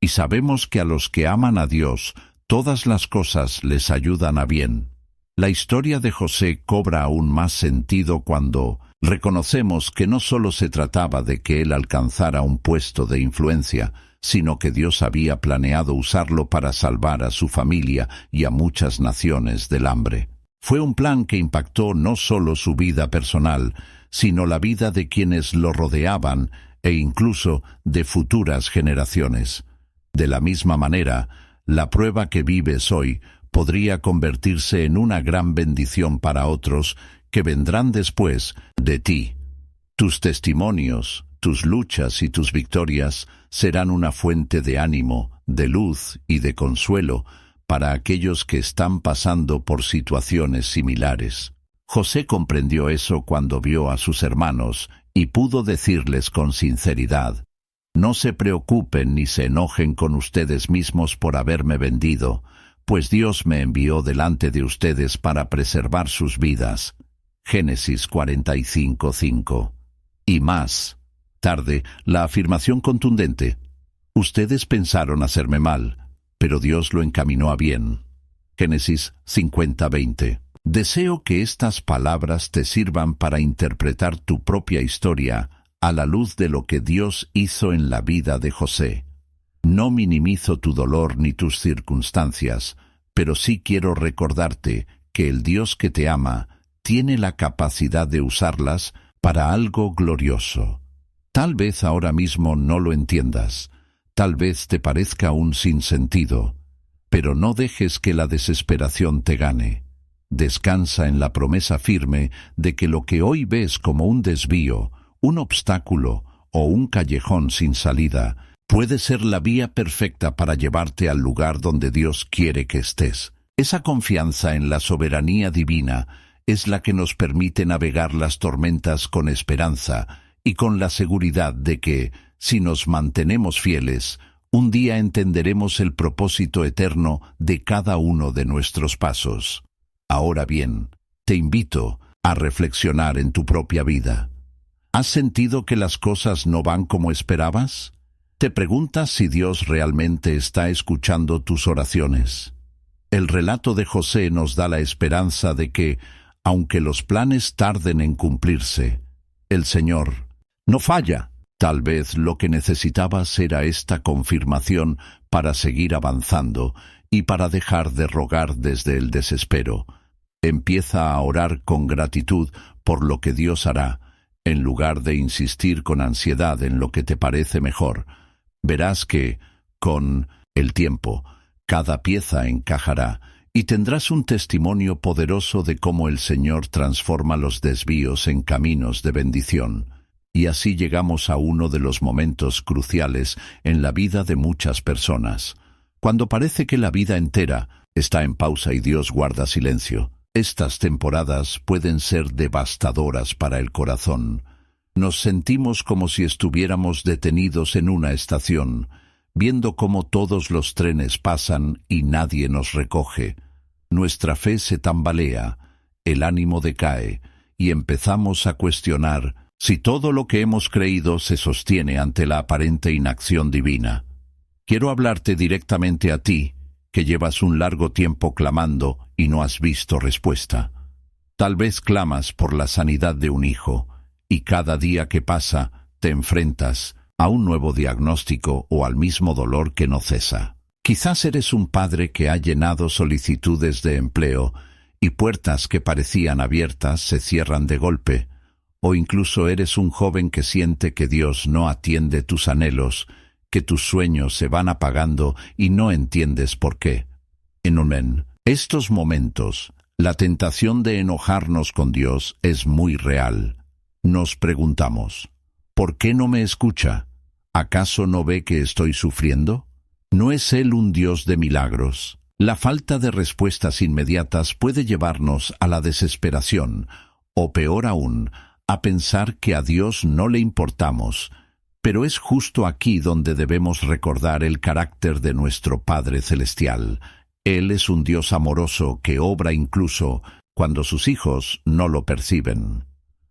Y sabemos que a los que aman a Dios, todas las cosas les ayudan a bien. La historia de José cobra aún más sentido cuando reconocemos que no solo se trataba de que él alcanzara un puesto de influencia, sino que Dios había planeado usarlo para salvar a su familia y a muchas naciones del hambre. Fue un plan que impactó no solo su vida personal, sino la vida de quienes lo rodeaban e incluso de futuras generaciones. De la misma manera, la prueba que vives hoy podría convertirse en una gran bendición para otros que vendrán después de ti. Tus testimonios, tus luchas y tus victorias serán una fuente de ánimo, de luz y de consuelo para aquellos que están pasando por situaciones similares. José comprendió eso cuando vio a sus hermanos y pudo decirles con sinceridad: «No se preocupen ni se enojen con ustedes mismos por haberme vendido, pues Dios me envió delante de ustedes para preservar sus vidas». Génesis 45:5. Y más tarde, la afirmación contundente: «Ustedes pensaron hacerme mal, pero Dios lo encaminó a bien». Génesis 50:20. Deseo que estas palabras te sirvan para interpretar tu propia historia a la luz de lo que Dios hizo en la vida de José. No minimizo tu dolor ni tus circunstancias, pero sí quiero recordarte que el Dios que te ama tiene la capacidad de usarlas para algo glorioso. Tal vez ahora mismo no lo entiendas, tal vez te parezca un sinsentido, pero no dejes que la desesperación te gane. Descansa en la promesa firme de que lo que hoy ves como un desvío, un obstáculo o un callejón sin salida, puede ser la vía perfecta para llevarte al lugar donde Dios quiere que estés. Esa confianza en la soberanía divina es la que nos permite navegar las tormentas con esperanza y con la seguridad de que, si nos mantenemos fieles, un día entenderemos el propósito eterno de cada uno de nuestros pasos. Ahora bien, te invito a reflexionar en tu propia vida. ¿Has sentido que las cosas no van como esperabas? ¿Te preguntas si Dios realmente está escuchando tus oraciones? El relato de José nos da la esperanza de que, aunque los planes tarden en cumplirse, el Señor no falla. Tal vez lo que necesitabas era esta confirmación para seguir avanzando y para dejar de rogar desde el desespero. Empieza a orar con gratitud por lo que Dios hará, en lugar de insistir con ansiedad en lo que te parece mejor. Verás que, con el tiempo, cada pieza encajará y tendrás un testimonio poderoso de cómo el Señor transforma los desvíos en caminos de bendición. Y así llegamos a uno de los momentos cruciales en la vida de muchas personas. Cuando parece que la vida entera está en pausa y Dios guarda silencio. Estas temporadas pueden ser devastadoras para el corazón. Nos sentimos como si estuviéramos detenidos en una estación, viendo cómo todos los trenes pasan y nadie nos recoge. Nuestra fe se tambalea, el ánimo decae, y empezamos a cuestionar si todo lo que hemos creído se sostiene ante la aparente inacción divina. Quiero hablarte directamente a ti, que llevas un largo tiempo clamando y no has visto respuesta. Tal vez clamas por la sanidad de un hijo, y cada día que pasa te enfrentas a un nuevo diagnóstico o al mismo dolor que no cesa. Quizás eres un padre que ha llenado solicitudes de empleo y puertas que parecían abiertas se cierran de golpe, o incluso eres un joven que siente que Dios no atiende tus anhelos, que tus sueños se van apagando y no entiendes por qué. En estos momentos, la tentación de enojarnos con Dios es muy real. Nos preguntamos, ¿por qué no me escucha? ¿Acaso no ve que estoy sufriendo? ¿No es Él un Dios de milagros? La falta de respuestas inmediatas puede llevarnos a la desesperación, o peor aún, a pensar que a Dios no le importamos. Pero es justo aquí donde debemos recordar el carácter de nuestro Padre Celestial. Él es un Dios amoroso que obra incluso cuando sus hijos no lo perciben.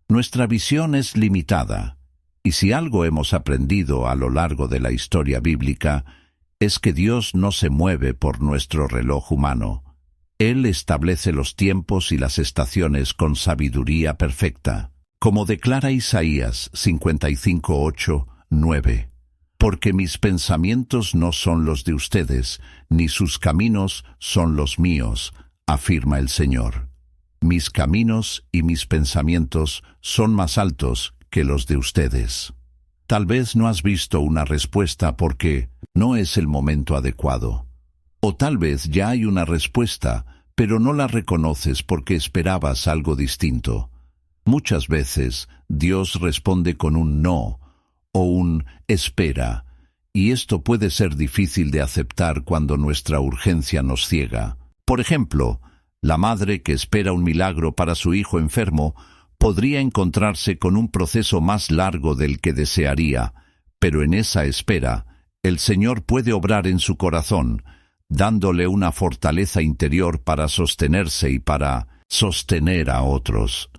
Nuestra visión es limitada, y si algo hemos aprendido a lo largo de la historia bíblica, es que Dios no se mueve por nuestro reloj humano. Él establece los tiempos y las estaciones con sabiduría perfecta. Como declara Isaías 55:8-9, porque mis pensamientos no son los de ustedes, ni sus caminos son los míos, afirma el Señor. Mis caminos y mis pensamientos son más altos que los de ustedes. Tal vez no has visto una respuesta porque no es el momento adecuado. O tal vez ya hay una respuesta, pero no la reconoces porque esperabas algo distinto. Muchas veces Dios responde con un no o un espera, y esto puede ser difícil de aceptar cuando nuestra urgencia nos ciega. Por ejemplo, la madre que espera un milagro para su hijo enfermo podría encontrarse con un proceso más largo del que desearía, pero en esa espera, el Señor puede obrar en su corazón, dándole una fortaleza interior para sostenerse y para sostener a otros.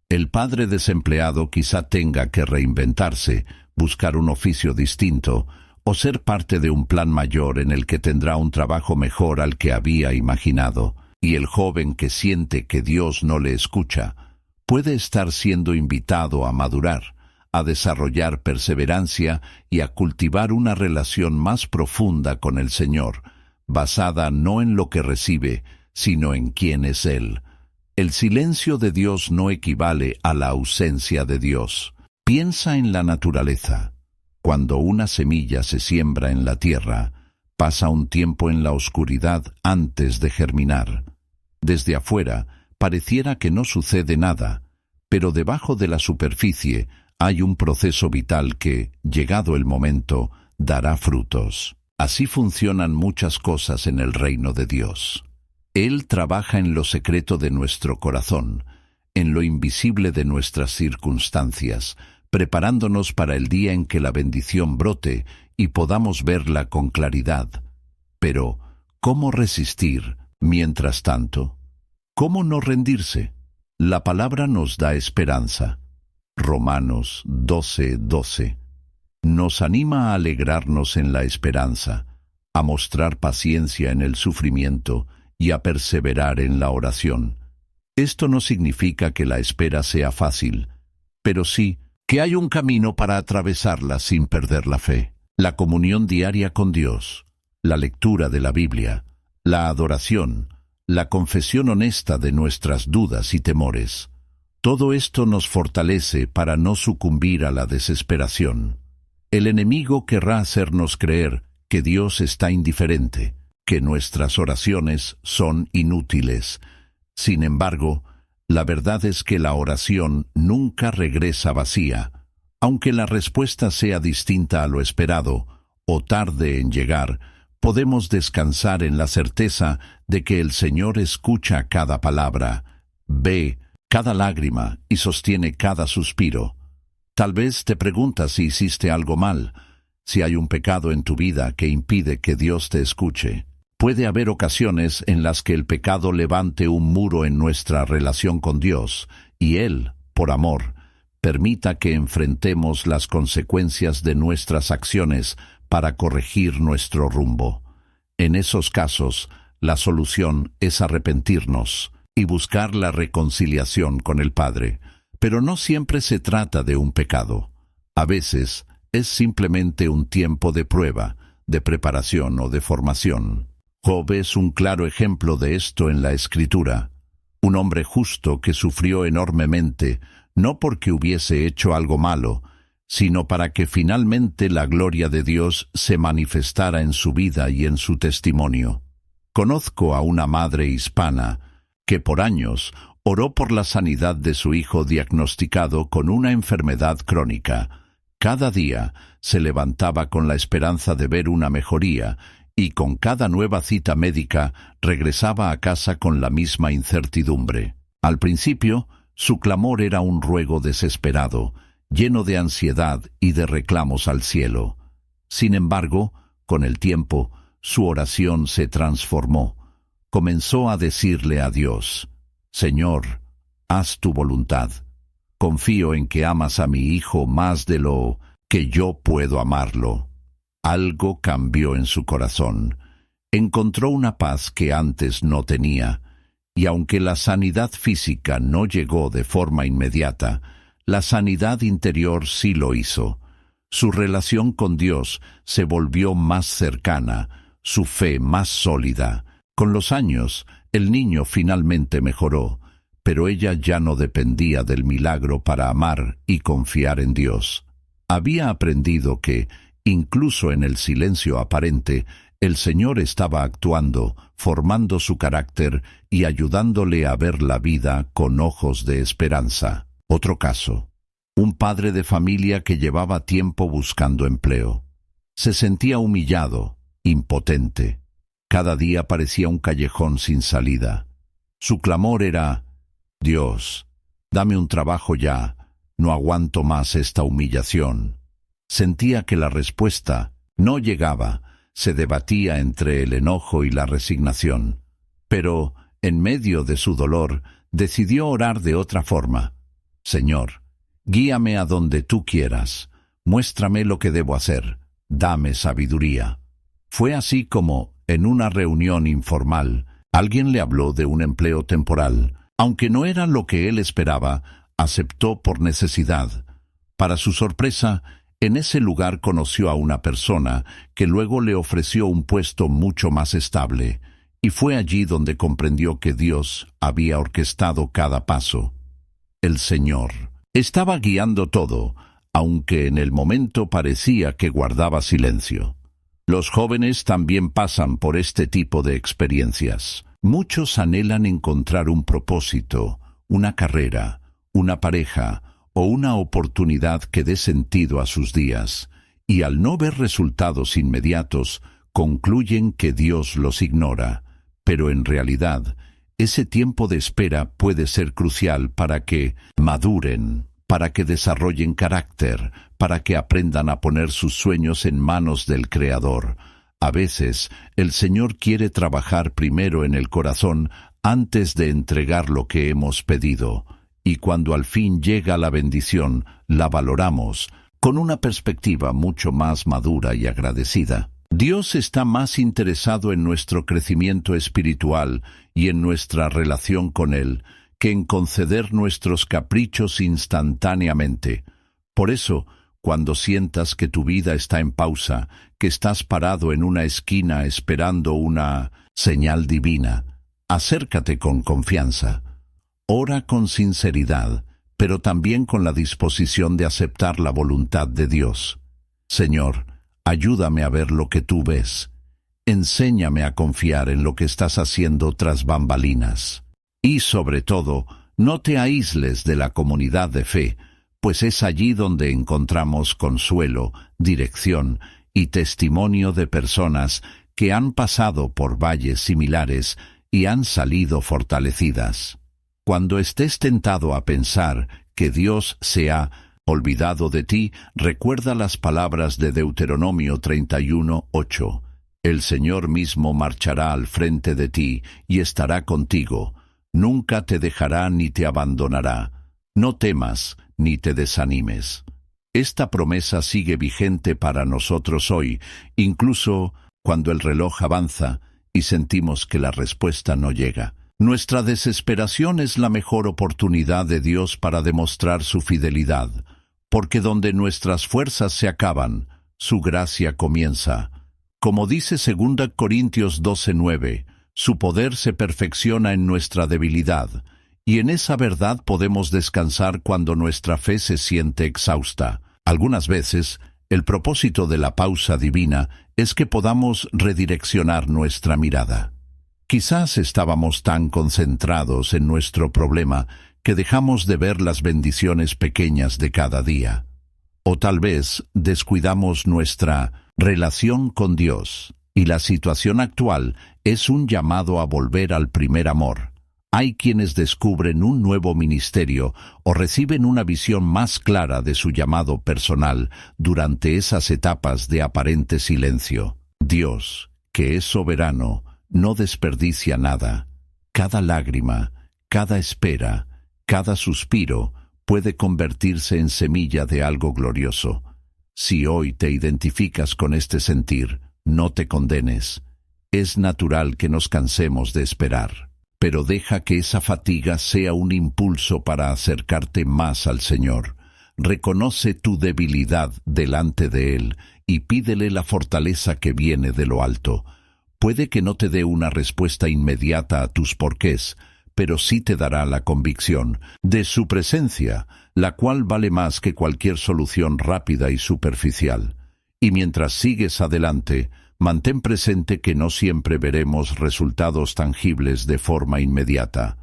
El padre desempleado quizá tenga que reinventarse, buscar un oficio distinto, o ser parte de un plan mayor en el que tendrá un trabajo mejor al que había imaginado. Y el joven que siente que Dios no le escucha, puede estar siendo invitado a madurar, a desarrollar perseverancia y a cultivar una relación más profunda con el Señor, basada no en lo que recibe, sino en quién es Él. El silencio de Dios no equivale a la ausencia de Dios. Piensa en la naturaleza. Cuando una semilla se siembra en la tierra, pasa un tiempo en la oscuridad antes de germinar. Desde afuera, pareciera que no sucede nada, pero debajo de la superficie hay un proceso vital que, llegado el momento, dará frutos. Así funcionan muchas cosas en el reino de Dios. Él trabaja en lo secreto de nuestro corazón, en lo invisible de nuestras circunstancias, preparándonos para el día en que la bendición brote y podamos verla con claridad. Pero, ¿cómo resistir mientras tanto? ¿Cómo no rendirse? La palabra nos da esperanza. Romanos 12:12. Nos anima a alegrarnos en la esperanza, a mostrar paciencia en el sufrimiento y a perseverar en la oración. Esto no significa que la espera sea fácil, pero sí que hay un camino para atravesarla sin perder la fe. La comunión diaria con Dios, la lectura de la Biblia, la adoración, la confesión honesta de nuestras dudas y temores. Todo esto nos fortalece para no sucumbir a la desesperación. El enemigo querrá hacernos creer que Dios está indiferente, que nuestras oraciones son inútiles. Sin embargo, la verdad es que la oración nunca regresa vacía. Aunque la respuesta sea distinta a lo esperado o tarde en llegar, podemos descansar en la certeza de que el Señor escucha cada palabra, ve cada lágrima y sostiene cada suspiro. Tal vez te preguntas si hiciste algo mal, si hay un pecado en tu vida que impide que Dios te escuche. Puede haber ocasiones en las que el pecado levante un muro en nuestra relación con Dios, y Él, por amor, permita que enfrentemos las consecuencias de nuestras acciones para corregir nuestro rumbo. En esos casos, la solución es arrepentirnos y buscar la reconciliación con el Padre. Pero no siempre se trata de un pecado. A veces es simplemente un tiempo de prueba, de preparación o de formación. Job es un claro ejemplo de esto en la Escritura. Un hombre justo que sufrió enormemente, no porque hubiese hecho algo malo, sino para que finalmente la gloria de Dios se manifestara en su vida y en su testimonio. Conozco a una madre hispana que por años oró por la sanidad de su hijo diagnosticado con una enfermedad crónica. Cada día se levantaba con la esperanza de ver una mejoría y con cada nueva cita médica regresaba a casa con la misma incertidumbre. Al principio, su clamor era un ruego desesperado, lleno de ansiedad y de reclamos al cielo. Sin embargo, con el tiempo, su oración se transformó. Comenzó a decirle a Dios: «Señor, haz tu voluntad. Confío en que amas a mi hijo más de lo que yo puedo amarlo». Algo cambió en su corazón. Encontró una paz que antes no tenía, y aunque la sanidad física no llegó de forma inmediata, la sanidad interior sí lo hizo. Su relación con Dios se volvió más cercana, su fe más sólida. Con los años, el niño finalmente mejoró, pero ella ya no dependía del milagro para amar y confiar en Dios. Había aprendido que, incluso en el silencio aparente, el Señor estaba actuando, formando su carácter y ayudándole a ver la vida con ojos de esperanza. Otro caso. Un padre de familia que llevaba tiempo buscando empleo. Se sentía humillado, impotente. Cada día parecía un callejón sin salida. Su clamor era: «Dios, dame un trabajo ya, no aguanto más esta humillación». Sentía que la respuesta no llegaba, se debatía entre el enojo y la resignación. Pero, en medio de su dolor, decidió orar de otra forma. «Señor, guíame a donde tú quieras, muéstrame lo que debo hacer, dame sabiduría». Fue así como, en una reunión informal, alguien le habló de un empleo temporal. Aunque no era lo que él esperaba, aceptó por necesidad. Para su sorpresa, en ese lugar conoció a una persona que luego le ofreció un puesto mucho más estable, y fue allí donde comprendió que Dios había orquestado cada paso. El Señor estaba guiando todo, aunque en el momento parecía que guardaba silencio. Los jóvenes también pasan por este tipo de experiencias. Muchos anhelan encontrar un propósito, una carrera, una pareja o una oportunidad que dé sentido a sus días, y al no ver resultados inmediatos, concluyen que Dios los ignora. Pero en realidad, ese tiempo de espera puede ser crucial para que maduren, para que desarrollen carácter, para que aprendan a poner sus sueños en manos del Creador. A veces, el Señor quiere trabajar primero en el corazón antes de entregar lo que hemos pedido. Y cuando al fin llega la bendición, la valoramos con una perspectiva mucho más madura y agradecida. Dios está más interesado en nuestro crecimiento espiritual y en nuestra relación con Él que en conceder nuestros caprichos instantáneamente. Por eso, cuando sientas que tu vida está en pausa, que estás parado en una esquina esperando una señal divina, acércate con confianza. Ora con sinceridad, pero también con la disposición de aceptar la voluntad de Dios. Señor, ayúdame a ver lo que tú ves. Enséñame a confiar en lo que estás haciendo tras bambalinas. Y sobre todo, no te aísles de la comunidad de fe, pues es allí donde encontramos consuelo, dirección y testimonio de personas que han pasado por valles similares y han salido fortalecidas. Cuando estés tentado a pensar que Dios se ha olvidado de ti, recuerda las palabras de Deuteronomio 31:8. El Señor mismo marchará al frente de ti y estará contigo. Nunca te dejará ni te abandonará. No temas ni te desanimes. Esta promesa sigue vigente para nosotros hoy, incluso cuando el reloj avanza y sentimos que la respuesta no llega. Nuestra desesperación es la mejor oportunidad de Dios para demostrar su fidelidad, porque donde nuestras fuerzas se acaban, su gracia comienza. Como dice 2 Corintios 12:9, su poder se perfecciona en nuestra debilidad, y en esa verdad podemos descansar cuando nuestra fe se siente exhausta. Algunas veces, el propósito de la pausa divina es que podamos redireccionar nuestra mirada. Quizás estábamos tan concentrados en nuestro problema que dejamos de ver las bendiciones pequeñas de cada día. O tal vez descuidamos nuestra relación con Dios, y la situación actual es un llamado a volver al primer amor. Hay quienes descubren un nuevo ministerio o reciben una visión más clara de su llamado personal durante esas etapas de aparente silencio. Dios, que es soberano, no desperdicia nada. Cada lágrima, cada espera, cada suspiro puede convertirse en semilla de algo glorioso. Si hoy te identificas con este sentir, no te condenes. Es natural que nos cansemos de esperar, pero deja que esa fatiga sea un impulso para acercarte más al Señor. Reconoce tu debilidad delante de Él y pídele la fortaleza que viene de lo alto. Puede que no te dé una respuesta inmediata a tus porqués, pero sí te dará la convicción de su presencia, la cual vale más que cualquier solución rápida y superficial. Y mientras sigues adelante, mantén presente que no siempre veremos resultados tangibles de forma inmediata.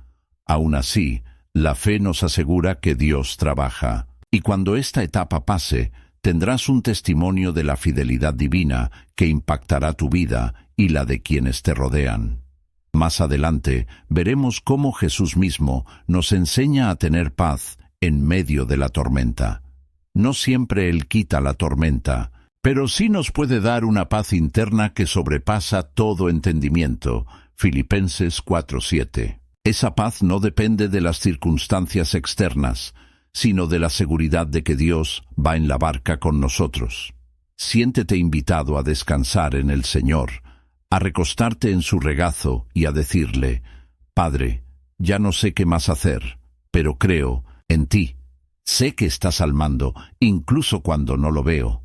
Aún así, la fe nos asegura que Dios trabaja. Y cuando esta etapa pase, tendrás un testimonio de la fidelidad divina que impactará tu vida y la de quienes te rodean. Más adelante, veremos cómo Jesús mismo nos enseña a tener paz en medio de la tormenta. No siempre Él quita la tormenta, pero sí nos puede dar una paz interna que sobrepasa todo entendimiento. Filipenses 4:7. Esa paz no depende de las circunstancias externas, sino de la seguridad de que Dios va en la barca con nosotros. Siéntete invitado a descansar en el Señor, a recostarte en su regazo y a decirle: Padre, ya no sé qué más hacer, pero creo en ti. Sé que estás al mando, incluso cuando no lo veo.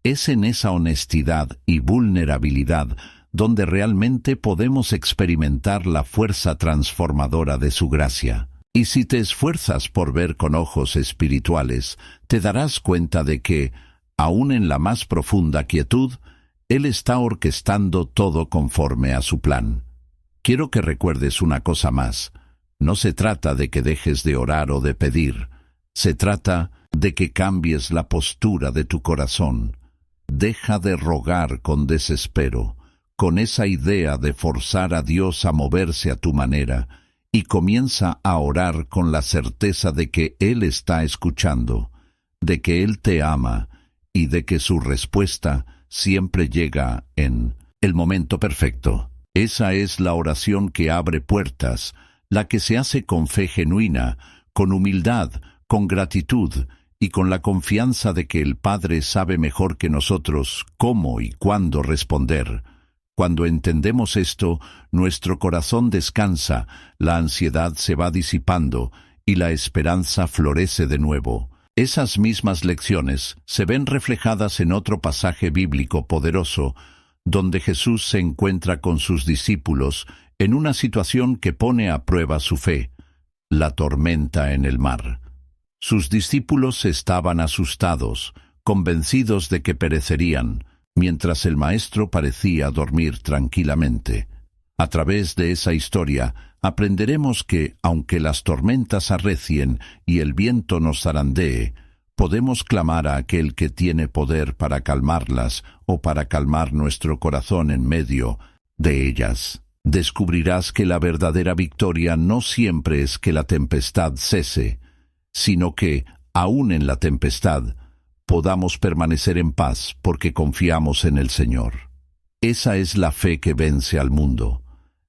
Es en esa honestidad y vulnerabilidad donde realmente podemos experimentar la fuerza transformadora de su gracia. Y si te esfuerzas por ver con ojos espirituales, te darás cuenta de que, aun en la más profunda quietud, Él está orquestando todo conforme a su plan. Quiero que recuerdes una cosa más. No se trata de que dejes de orar o de pedir. Se trata de que cambies la postura de tu corazón. Deja de rogar con desespero, con esa idea de forzar a Dios a moverse a tu manera, y comienza a orar con la certeza de que Él está escuchando, de que Él te ama y de que su respuesta siempre llega en el momento perfecto. Esa es la oración que abre puertas, la que se hace con fe genuina, con humildad, con gratitud y con la confianza de que el Padre sabe mejor que nosotros cómo y cuándo responder. Cuando entendemos esto, nuestro corazón descansa, la ansiedad se va disipando y la esperanza florece de nuevo. Esas mismas lecciones se ven reflejadas en otro pasaje bíblico poderoso, donde Jesús se encuentra con sus discípulos en una situación que pone a prueba su fe: la tormenta en el mar. Sus discípulos estaban asustados, convencidos de que perecerían, mientras el Maestro parecía dormir tranquilamente. A través de esa historia aprenderemos que, aunque las tormentas arrecien y el viento nos zarandee, podemos clamar a aquel que tiene poder para calmarlas o para calmar nuestro corazón en medio de ellas. Descubrirás que la verdadera victoria no siempre es que la tempestad cese, sino que, aun en la tempestad, podamos permanecer en paz porque confiamos en el Señor. Esa es la fe que vence al mundo,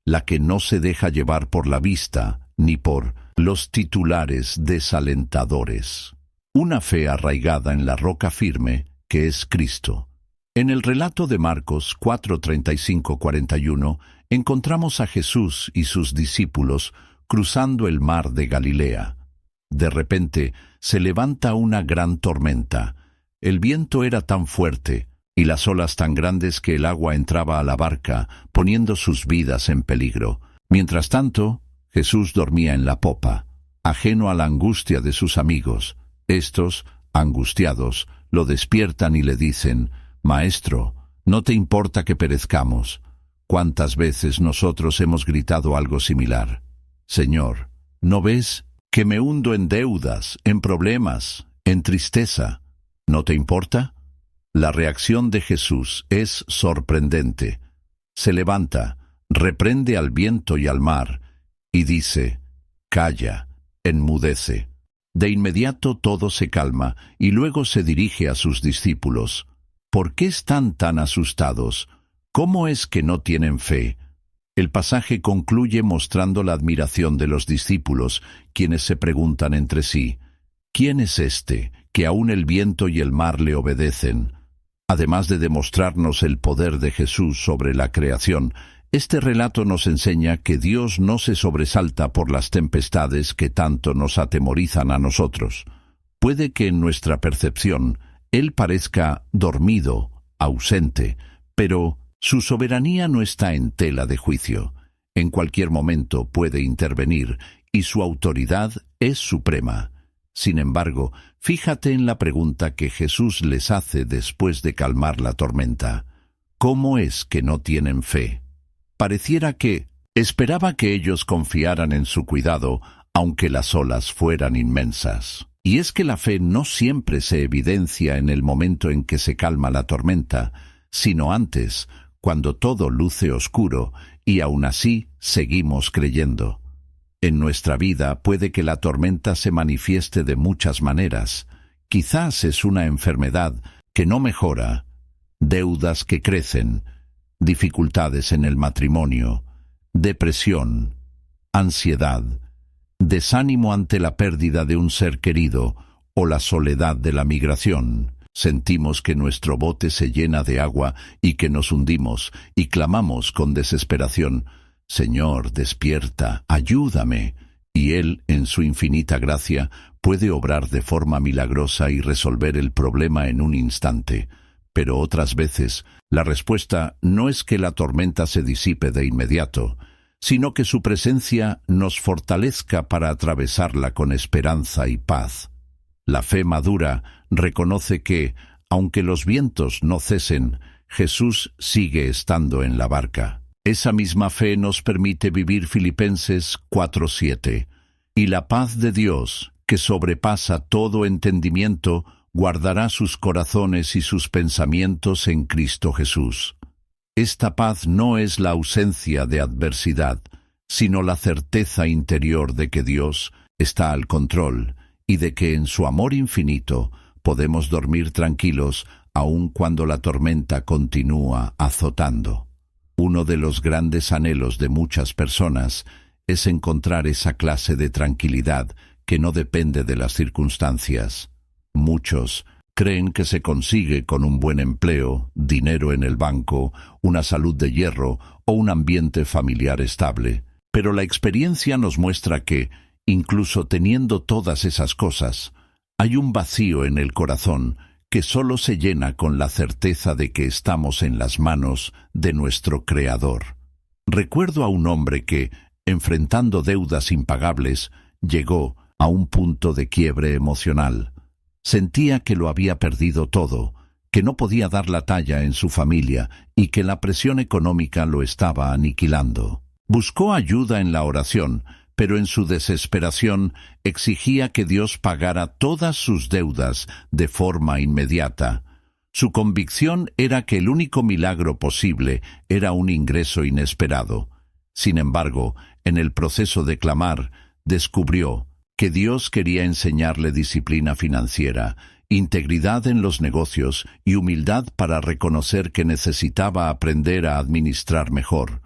la que no se deja llevar por la vista ni por los titulares desalentadores. una fe arraigada en la roca firme, que es Cristo. En el relato de Marcos 4:35-41 encontramos a Jesús y sus discípulos cruzando el mar de Galilea. De repente se levanta una gran tormenta. El viento era tan fuerte y las olas tan grandes que el agua entraba a la barca, poniendo sus vidas en peligro. Mientras tanto, Jesús dormía en la popa, ajeno a la angustia de sus amigos. Estos, angustiados, lo despiertan y le dicen: «Maestro, ¿no te importa que perezcamos?» ¿Cuántas veces nosotros hemos gritado algo similar? «Señor, ¿no ves que me hundo en deudas, en problemas, en tristeza? ¿No te importa?» La reacción de Jesús es sorprendente. Se levanta, reprende al viento y al mar, y dice: «Calla, enmudece». De inmediato todo se calma, y luego se dirige a sus discípulos. ¿Por qué están tan asustados? ¿Cómo es que no tienen fe? El pasaje concluye mostrando la admiración de los discípulos, quienes se preguntan entre sí: ¿quién es este, que aún el viento y el mar le obedecen? Además de demostrarnos el poder de Jesús sobre la creación, este relato nos enseña que Dios no se sobresalta por las tempestades que tanto nos atemorizan a nosotros. Puede que en nuestra percepción Él parezca dormido, ausente, pero su soberanía no está en tela de juicio. En cualquier momento puede intervenir y su autoridad es suprema. Sin embargo, fíjate en la pregunta que Jesús les hace después de calmar la tormenta. ¿Cómo es que no tienen fe? Pareciera que esperaba que ellos confiaran en su cuidado, aunque las olas fueran inmensas. Y es que la fe no siempre se evidencia en el momento en que se calma la tormenta, sino antes, cuando todo luce oscuro, y aún así seguimos creyendo. En nuestra vida puede que la tormenta se manifieste de muchas maneras. Quizás es una enfermedad que no mejora, deudas que crecen, dificultades en el matrimonio, depresión, ansiedad, desánimo ante la pérdida de un ser querido o la soledad de la migración. Sentimos que nuestro bote se llena de agua y que nos hundimos, y clamamos con desesperación: «Señor, despierta, ayúdame». Y Él, en su infinita gracia, puede obrar de forma milagrosa y resolver el problema en un instante. Pero otras veces, la respuesta no es que la tormenta se disipe de inmediato, sino que su presencia nos fortalezca para atravesarla con esperanza y paz. La fe madura reconoce que, aunque los vientos no cesen, Jesús sigue estando en la barca. Esa misma fe nos permite vivir Filipenses 4:7. Y la paz de Dios, que sobrepasa todo entendimiento, guardará sus corazones y sus pensamientos en Cristo Jesús. Esta paz no es la ausencia de adversidad, sino la certeza interior de que Dios está al control y de que en su amor infinito podemos dormir tranquilos aun cuando la tormenta continúa azotando. Uno de los grandes anhelos de muchas personas es encontrar esa clase de tranquilidad que no depende de las circunstancias. Muchos creen que se consigue con un buen empleo, dinero en el banco, una salud de hierro o un ambiente familiar estable. Pero la experiencia nos muestra que, incluso teniendo todas esas cosas, hay un vacío en el corazón que solo se llena con la certeza de que estamos en las manos de nuestro Creador. Recuerdo a un hombre que, enfrentando deudas impagables, llegó a un punto de quiebre emocional. Sentía que lo había perdido todo, que no podía dar la talla en su familia y que la presión económica lo estaba aniquilando. Buscó ayuda en la oración, pero en su desesperación exigía que Dios pagara todas sus deudas de forma inmediata. Su convicción era que el único milagro posible era un ingreso inesperado. Sin embargo, en el proceso de clamar, descubrió que Dios quería enseñarle disciplina financiera, integridad en los negocios y humildad para reconocer que necesitaba aprender a administrar mejor.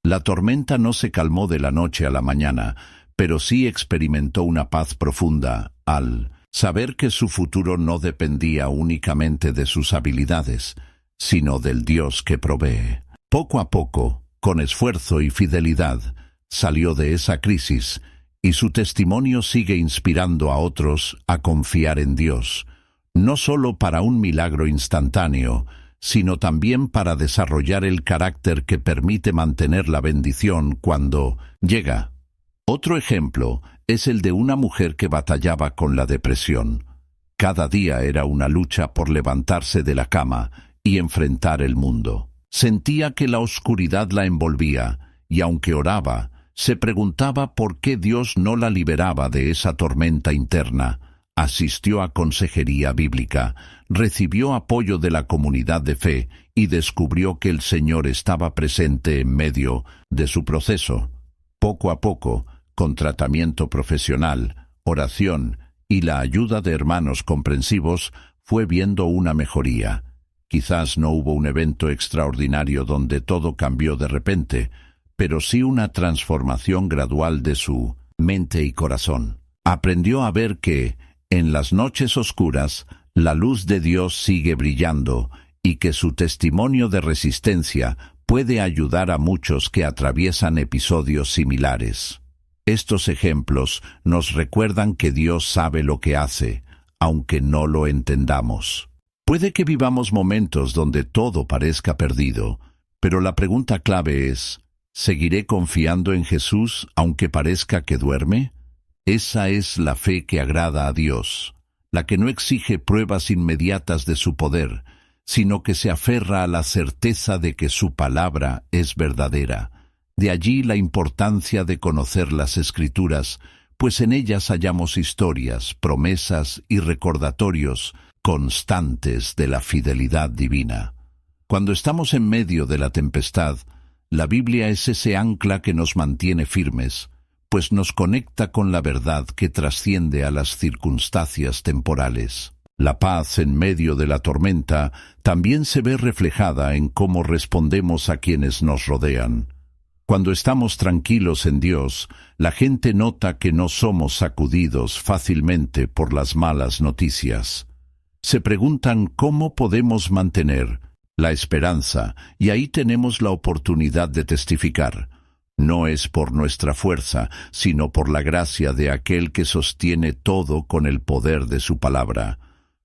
La tormenta no se calmó de la noche a la mañana, pero sí experimentó una paz profunda al saber que su futuro no dependía únicamente de sus habilidades, sino del Dios que provee. Poco a poco, con esfuerzo y fidelidad, salió de esa crisis, y su testimonio sigue inspirando a otros a confiar en Dios, no solo para un milagro instantáneo, sino también para desarrollar el carácter que permite mantener la bendición cuando llega. Otro ejemplo es el de una mujer que batallaba con la depresión. Cada día era una lucha por levantarse de la cama y enfrentar el mundo. Sentía que la oscuridad la envolvía, y aunque oraba, se preguntaba por qué Dios no la liberaba de esa tormenta interna. Asistió a consejería bíblica, recibió apoyo de la comunidad de fe y descubrió que el Señor estaba presente en medio de su proceso. Poco a poco, con tratamiento profesional, oración y la ayuda de hermanos comprensivos, fue viendo una mejoría. Quizás no hubo un evento extraordinario donde todo cambió de repente, pero sí una transformación gradual de su mente y corazón. Aprendió a ver que, en las noches oscuras, la luz de Dios sigue brillando y que su testimonio de resistencia puede ayudar a muchos que atraviesan episodios similares. Estos ejemplos nos recuerdan que Dios sabe lo que hace, aunque no lo entendamos. Puede que vivamos momentos donde todo parezca perdido, pero la pregunta clave es, ¿seguiré confiando en Jesús aunque parezca que duerme? Esa es la fe que agrada a Dios, la que no exige pruebas inmediatas de su poder, sino que se aferra a la certeza de que su palabra es verdadera. De allí la importancia de conocer las Escrituras, pues en ellas hallamos historias, promesas y recordatorios constantes de la fidelidad divina. Cuando estamos en medio de la tempestad, la Biblia es ese ancla que nos mantiene firmes, pues nos conecta con la verdad que trasciende a las circunstancias temporales. La paz en medio de la tormenta también se ve reflejada en cómo respondemos a quienes nos rodean. Cuando estamos tranquilos en Dios, la gente nota que no somos sacudidos fácilmente por las malas noticias. Se preguntan cómo podemos mantener la esperanza, y ahí tenemos la oportunidad de testificar. No es por nuestra fuerza, sino por la gracia de aquel que sostiene todo con el poder de su palabra.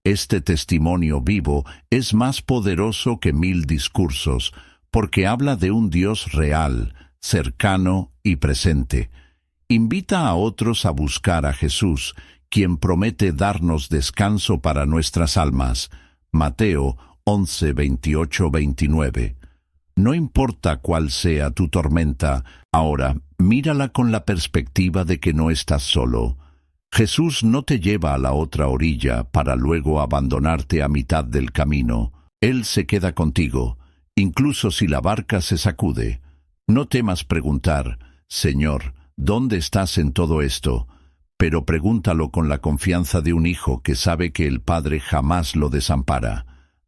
Este testimonio vivo es más poderoso que 1000 discursos, porque habla de un Dios real, cercano y presente. Invita a otros a buscar a Jesús, quien promete darnos descanso para nuestras almas. Mateo 11, 28, 29. No importa cuál sea tu tormenta, ahora mírala con la perspectiva de que no estás solo. Jesús no te lleva a la otra orilla para luego abandonarte a mitad del camino. Él se queda contigo, incluso si la barca se sacude. No temas preguntar, Señor, ¿dónde estás en todo esto? Pero pregúntalo con la confianza de un hijo que sabe que el Padre jamás lo desampara.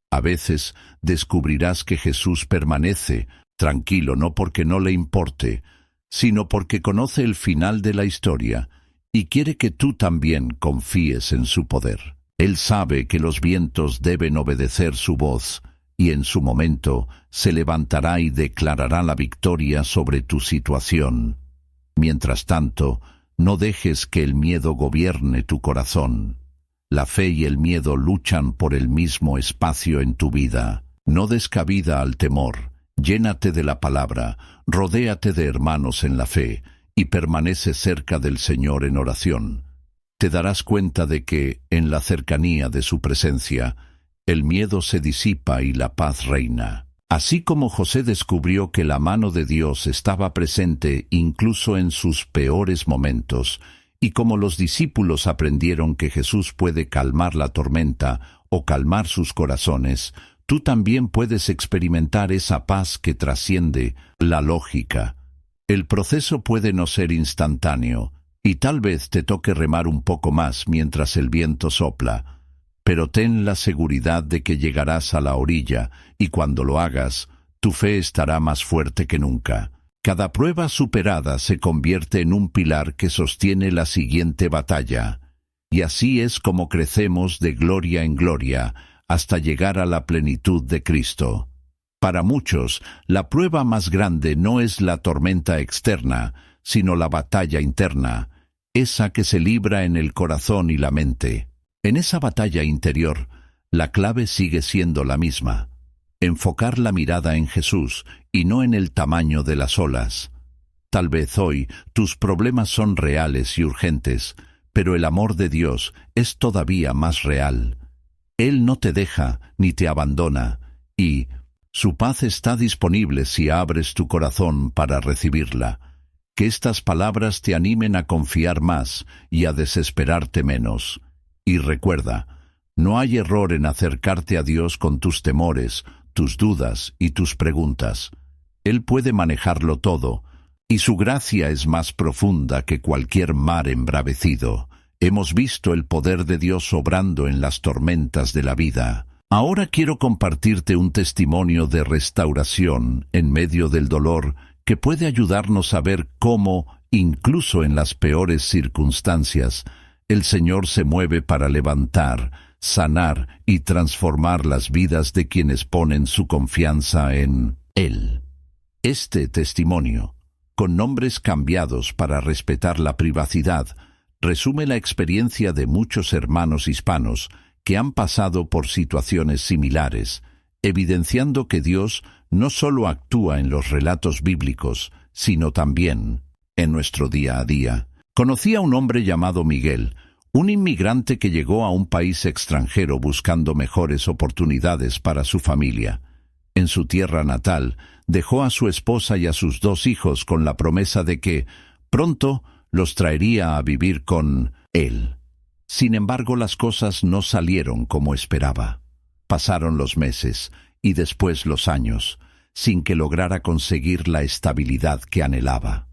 A veces descubrirás que Jesús permanece tranquilo no porque no le importe, sino porque conoce el final de la historia y quiere que tú también confíes en su poder. Él sabe que los vientos deben obedecer su voz y en su momento se levantará y declarará la victoria sobre tu situación. Mientras tanto, no dejes que el miedo gobierne tu corazón. La fe y el miedo luchan por el mismo espacio en tu vida. No des cabida al temor. Llénate de la palabra, rodéate de hermanos en la fe y permanece cerca del Señor en oración. Te darás cuenta de que, en la cercanía de su presencia, el miedo se disipa y la paz reina. Así como José descubrió que la mano de Dios estaba presente incluso en sus peores momentos, y como los discípulos aprendieron que Jesús puede calmar la tormenta o calmar sus corazones, tú también puedes experimentar esa paz que trasciende la lógica. El proceso puede no ser instantáneo, y tal vez te toque remar un poco más mientras el viento sopla, pero ten la seguridad de que llegarás a la orilla, y cuando lo hagas, tu fe estará más fuerte que nunca. Cada prueba superada se convierte en un pilar que sostiene la siguiente batalla, y así es como crecemos de gloria en gloria, hasta llegar a la plenitud de Cristo. Para muchos, la prueba más grande no es la tormenta externa, sino la batalla interna, esa que se libra en el corazón y la mente. En esa batalla interior, la clave sigue siendo la misma: enfocar la mirada en Jesús y no en el tamaño de las olas. Tal vez hoy tus problemas son reales y urgentes, pero el amor de Dios es todavía más real. Él no te deja ni te abandona, y su paz está disponible si abres tu corazón para recibirla. Que estas palabras te animen a confiar más y a desesperarte menos. Y recuerda, no hay error en acercarte a Dios con tus temores, tus dudas y tus preguntas. Él puede manejarlo todo, y su gracia es más profunda que cualquier mar embravecido. Hemos visto el poder de Dios obrando en las tormentas de la vida. Ahora quiero compartirte un testimonio de restauración en medio del dolor que puede ayudarnos a ver cómo, incluso en las peores circunstancias, el Señor se mueve para levantar, sanar y transformar las vidas de quienes ponen su confianza en Él. Este testimonio, con nombres cambiados para respetar la privacidad, resume la experiencia de muchos hermanos hispanos que han pasado por situaciones similares, evidenciando que Dios no solo actúa en los relatos bíblicos, sino también en nuestro día a día. Conocí a un hombre llamado Miguel, un inmigrante que llegó a un país extranjero buscando mejores oportunidades para su familia. En su tierra natal, dejó a su esposa y a sus 2 hijos con la promesa de que pronto los traería a vivir con él. Sin embargo, las cosas no salieron como esperaba. Pasaron los meses y después los años, sin que lograra conseguir la estabilidad que anhelaba.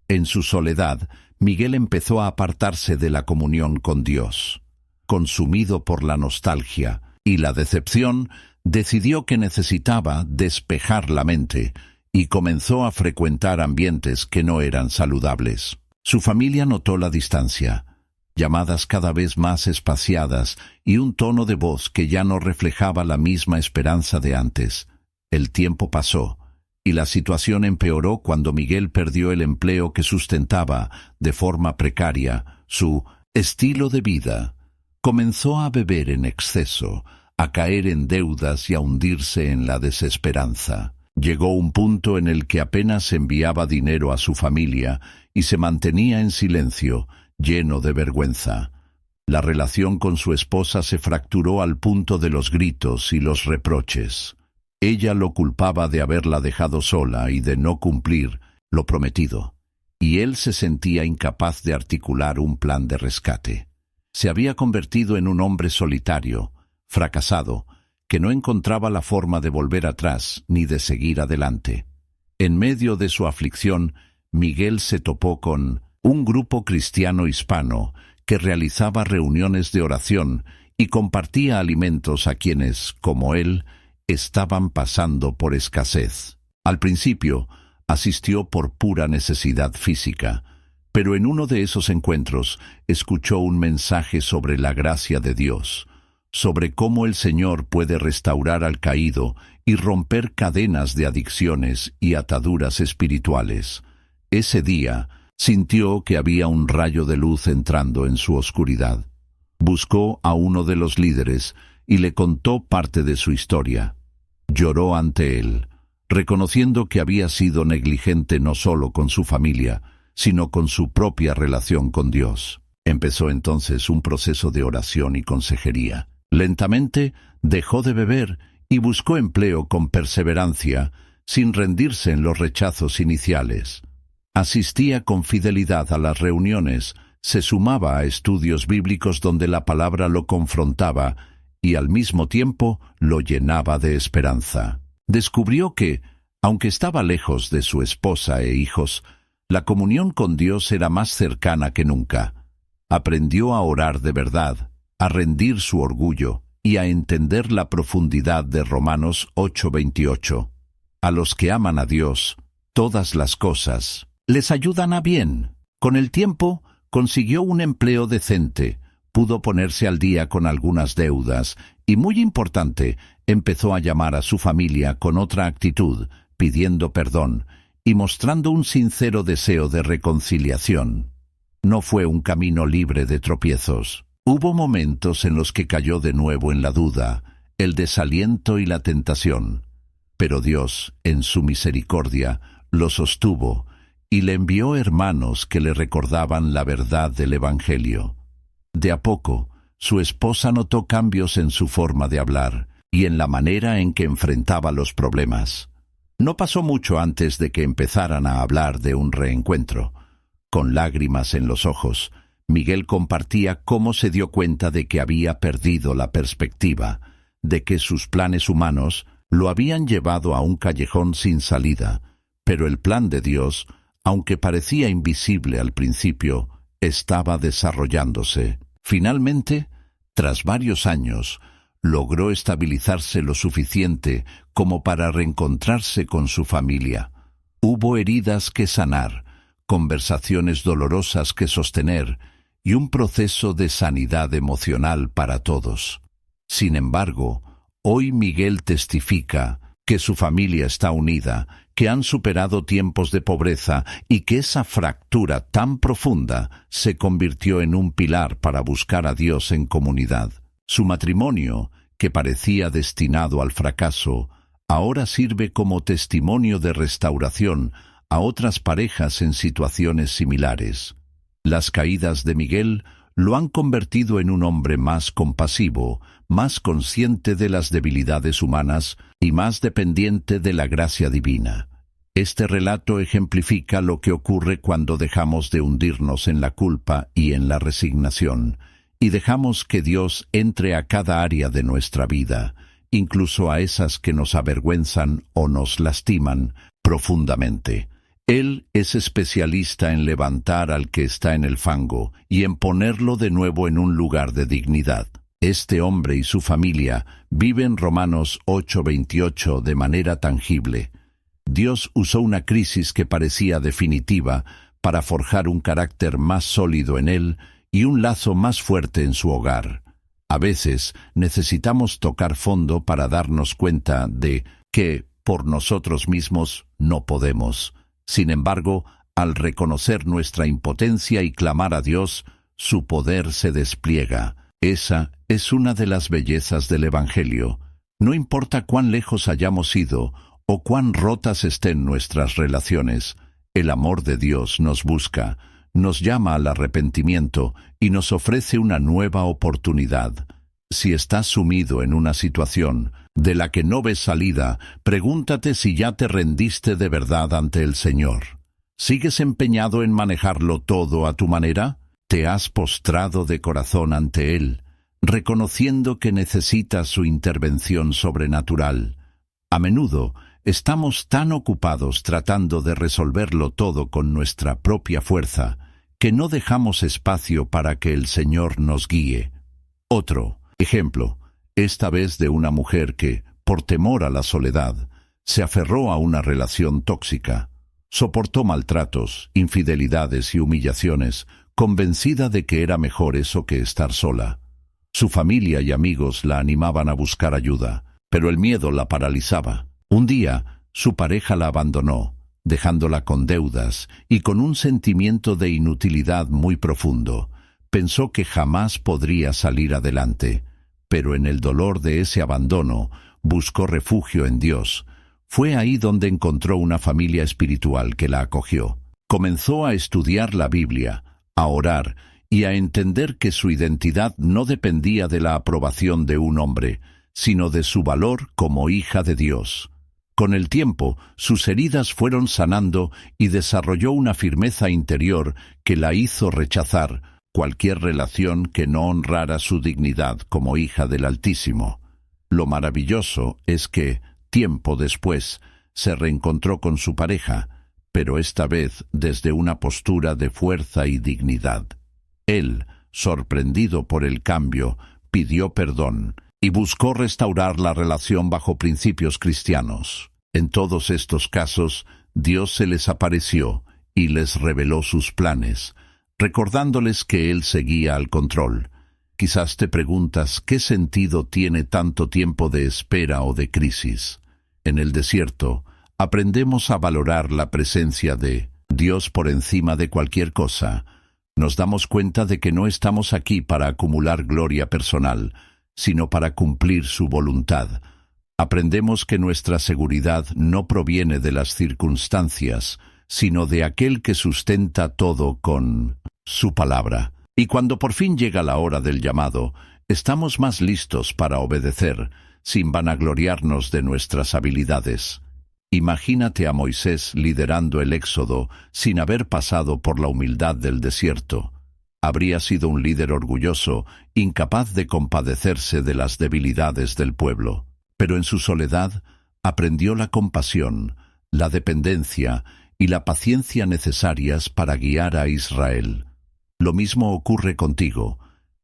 En su soledad, Miguel empezó a apartarse de la comunión con Dios. Consumido por la nostalgia y la decepción, decidió que necesitaba despejar la mente y comenzó a frecuentar ambientes que no eran saludables. Su familia notó la distancia, llamadas cada vez más espaciadas y un tono de voz que ya no reflejaba la misma esperanza de antes. El tiempo pasó, y la situación empeoró cuando Miguel perdió el empleo que sustentaba, de forma precaria, su estilo de vida. Comenzó a beber en exceso, a caer en deudas y a hundirse en la desesperanza. Llegó un punto en el que apenas enviaba dinero a su familia y se mantenía en silencio, lleno de vergüenza. La relación con su esposa se fracturó al punto de los gritos y los reproches. Ella lo culpaba de haberla dejado sola y de no cumplir lo prometido, y él se sentía incapaz de articular un plan de rescate. Se había convertido en un hombre solitario, fracasado, que no encontraba la forma de volver atrás ni de seguir adelante. En medio de su aflicción, Miguel se topó con un grupo cristiano hispano que realizaba reuniones de oración y compartía alimentos a quienes, como él, estaban pasando por escasez. Al principio, asistió por pura necesidad física, pero en uno de esos encuentros escuchó un mensaje sobre la gracia de Dios, sobre cómo el Señor puede restaurar al caído y romper cadenas de adicciones y ataduras espirituales. Ese día, sintió que había un rayo de luz entrando en su oscuridad. Buscó a uno de los líderes y le contó parte de su historia. Lloró ante él, reconociendo que había sido negligente no solo con su familia, sino con su propia relación con Dios. Empezó entonces un proceso de oración y consejería. Lentamente dejó de beber y buscó empleo con perseverancia, sin rendirse en los rechazos iniciales. Asistía con fidelidad a las reuniones, se sumaba a estudios bíblicos donde la palabra lo confrontaba y al mismo tiempo lo llenaba de esperanza. Descubrió que, aunque estaba lejos de su esposa e hijos, la comunión con Dios era más cercana que nunca. Aprendió a orar de verdad, a rendir su orgullo y a entender la profundidad de Romanos 8:28. A los que aman a Dios, todas las cosas les ayudan a bien. Con el tiempo, consiguió un empleo decente, pudo ponerse al día con algunas deudas y, muy importante, empezó a llamar a su familia con otra actitud, pidiendo perdón y mostrando un sincero deseo de reconciliación. No fue un camino libre de tropiezos. Hubo momentos en los que cayó de nuevo en la duda, el desaliento y la tentación. Pero Dios, en su misericordia, lo sostuvo y le envió hermanos que le recordaban la verdad del Evangelio. De a poco, su esposa notó cambios en su forma de hablar y en la manera en que enfrentaba los problemas. No pasó mucho antes de que empezaran a hablar de un reencuentro. Con lágrimas en los ojos, Miguel compartía cómo se dio cuenta de que había perdido la perspectiva, de que sus planes humanos lo habían llevado a un callejón sin salida, pero el plan de Dios, aunque parecía invisible al principio, estaba desarrollándose. Finalmente, tras varios años, logró estabilizarse lo suficiente como para reencontrarse con su familia. Hubo heridas que sanar, conversaciones dolorosas que sostener y un proceso de sanidad emocional para todos. Sin embargo, hoy Miguel testifica que su familia está unida, que han superado tiempos de pobreza y que esa fractura tan profunda se convirtió en un pilar para buscar a Dios en comunidad. Su matrimonio, que parecía destinado al fracaso, ahora sirve como testimonio de restauración a otras parejas en situaciones similares. Las caídas de Miguel lo han convertido en un hombre más compasivo, más consciente de las debilidades humanas y más dependiente de la gracia divina. Este relato ejemplifica lo que ocurre cuando dejamos de hundirnos en la culpa y en la resignación, y dejamos que Dios entre a cada área de nuestra vida, incluso a esas que nos avergüenzan o nos lastiman profundamente. Él es especialista en levantar al que está en el fango y en ponerlo de nuevo en un lugar de dignidad. Este hombre y su familia viven Romanos 8:28 de manera tangible. Dios usó una crisis que parecía definitiva para forjar un carácter más sólido en él y un lazo más fuerte en su hogar. A veces necesitamos tocar fondo para darnos cuenta de que, por nosotros mismos, no podemos. Sin embargo, al reconocer nuestra impotencia y clamar a Dios, su poder se despliega. Esa es una de las bellezas del Evangelio. No importa cuán lejos hayamos ido o cuán rotas estén nuestras relaciones, el amor de Dios nos busca, nos llama al arrepentimiento y nos ofrece una nueva oportunidad. Si estás sumido en una situación de la que no ves salida, pregúntate si ya te rendiste de verdad ante el Señor. ¿Sigues empeñado en manejarlo todo a tu manera? ¿Te has postrado de corazón ante Él, reconociendo que necesitas su intervención sobrenatural? A menudo estamos tan ocupados tratando de resolverlo todo con nuestra propia fuerza, que no dejamos espacio para que el Señor nos guíe. Otro ejemplo, esta vez de una mujer que, por temor a la soledad, se aferró a una relación tóxica. Soportó maltratos, infidelidades y humillaciones, convencida de que era mejor eso que estar sola. Su familia y amigos la animaban a buscar ayuda, pero el miedo la paralizaba. Un día, su pareja la abandonó, dejándola con deudas y con un sentimiento de inutilidad muy profundo. Pensó que jamás podría salir adelante, pero en el dolor de ese abandono buscó refugio en Dios. Fue ahí donde encontró una familia espiritual que la acogió. Comenzó a estudiar la Biblia, a orar y a entender que su identidad no dependía de la aprobación de un hombre, sino de su valor como hija de Dios. Con el tiempo, sus heridas fueron sanando y desarrolló una firmeza interior que la hizo rechazar cualquier relación que no honrara su dignidad como hija del Altísimo. Lo maravilloso es que, tiempo después, se reencontró con su pareja, pero esta vez desde una postura de fuerza y dignidad. Él, sorprendido por el cambio, pidió perdón y buscó restaurar la relación bajo principios cristianos. En todos estos casos, Dios se les apareció y les reveló sus planes, recordándoles que Él seguía al control. Quizás te preguntas qué sentido tiene tanto tiempo de espera o de crisis. En el desierto, aprendemos a valorar la presencia de Dios por encima de cualquier cosa. Nos damos cuenta de que no estamos aquí para acumular gloria personal, sino para cumplir su voluntad. Aprendemos que nuestra seguridad no proviene de las circunstancias, sino de aquel que sustenta todo con su palabra. Y cuando por fin llega la hora del llamado, estamos más listos para obedecer, sin vanagloriarnos de nuestras habilidades. Imagínate a Moisés liderando el éxodo sin haber pasado por la humildad del desierto. Habría sido un líder orgulloso, incapaz de compadecerse de las debilidades del pueblo. Pero en su soledad aprendió la compasión, la dependencia y la paciencia necesarias para guiar a Israel. Lo mismo ocurre contigo.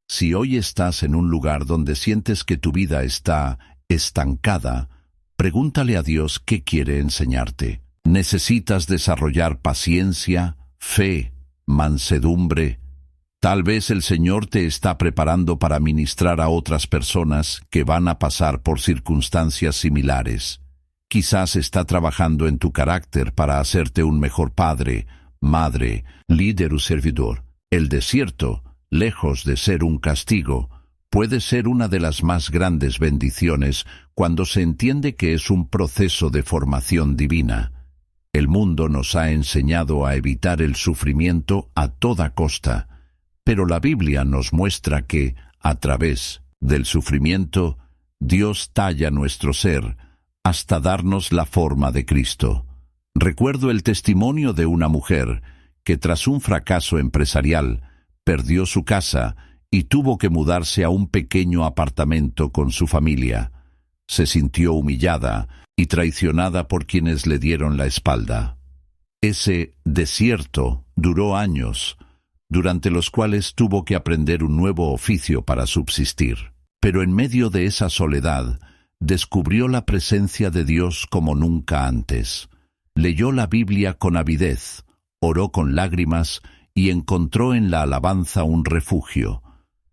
Si hoy estás en un lugar donde sientes que tu vida está estancada, pregúntale a Dios qué quiere enseñarte. ¿Necesitas desarrollar paciencia, fe, mansedumbre? Tal vez el Señor te está preparando para ministrar a otras personas que van a pasar por circunstancias similares. Quizás está trabajando en tu carácter para hacerte un mejor padre, madre, líder o servidor. El desierto, lejos de ser un castigo, puede ser una de las más grandes bendiciones cuando se entiende que es un proceso de formación divina. El mundo nos ha enseñado a evitar el sufrimiento a toda costa, pero la Biblia nos muestra que, a través del sufrimiento, Dios talla nuestro ser hasta darnos la forma de Cristo. Recuerdo el testimonio de una mujer que tras un fracaso empresarial perdió su casa y tuvo que mudarse a un pequeño apartamento con su familia. Se sintió humillada y traicionada por quienes le dieron la espalda. Ese desierto duró años, durante los cuales tuvo que aprender un nuevo oficio para subsistir. Pero en medio de esa soledad, descubrió la presencia de Dios como nunca antes. Leyó la Biblia con avidez, oró con lágrimas y encontró en la alabanza un refugio.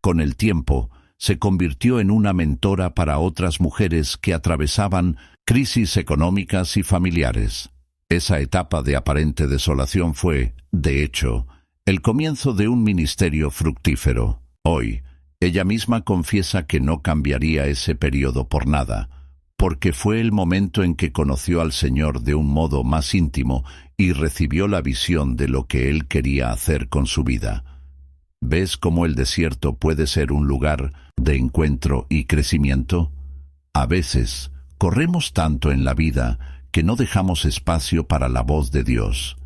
Con el tiempo, se convirtió en una mentora para otras mujeres que atravesaban crisis económicas y familiares. Esa etapa de aparente desolación fue, de hecho, el comienzo de un ministerio fructífero. Hoy, ella misma confiesa que no cambiaría ese periodo por nada, porque fue el momento en que conoció al Señor de un modo más íntimo y recibió la visión de lo que Él quería hacer con su vida. ¿Ves cómo el desierto puede ser un lugar de encuentro y crecimiento? A veces, corremos tanto en la vida que no dejamos espacio para la voz de Dios.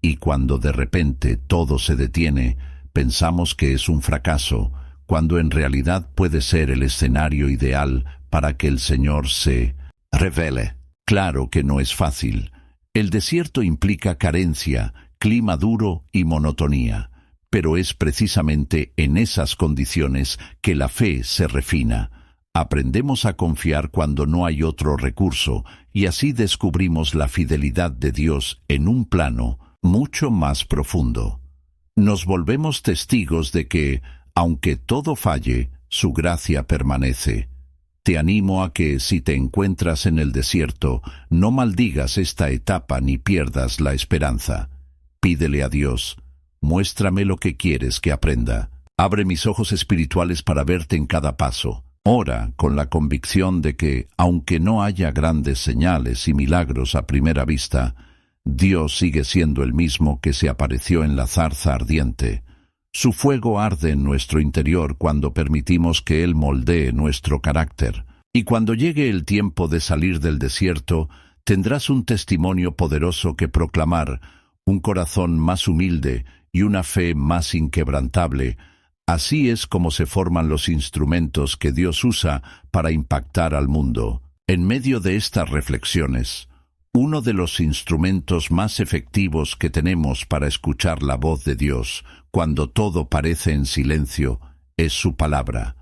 Y cuando de repente todo se detiene, pensamos que es un fracaso, cuando en realidad puede ser el escenario ideal para que el Señor se revele. Claro que no es fácil. El desierto implica carencia, clima duro y monotonía, pero es precisamente en esas condiciones que la fe se refina. Aprendemos a confiar cuando no hay otro recurso, y así descubrimos la fidelidad de Dios en un plano mucho más profundo. Nos volvemos testigos de que, aunque todo falle, su gracia permanece. Te animo a que, si te encuentras en el desierto, no maldigas esta etapa ni pierdas la esperanza. Pídele a Dios: muéstrame lo que quieres que aprenda. Abre mis ojos espirituales para verte en cada paso. Ora con la convicción de que, aunque no haya grandes señales y milagros a primera vista, Dios sigue siendo el mismo que se apareció en la zarza ardiente. Su fuego arde en nuestro interior cuando permitimos que Él moldee nuestro carácter. Y cuando llegue el tiempo de salir del desierto, tendrás un testimonio poderoso que proclamar, un corazón más humilde y una fe más inquebrantable. Así es como se forman los instrumentos que Dios usa para impactar al mundo. En medio de estas reflexiones, uno de los instrumentos más efectivos que tenemos para escuchar la voz de Dios, cuando todo parece en silencio, es su palabra.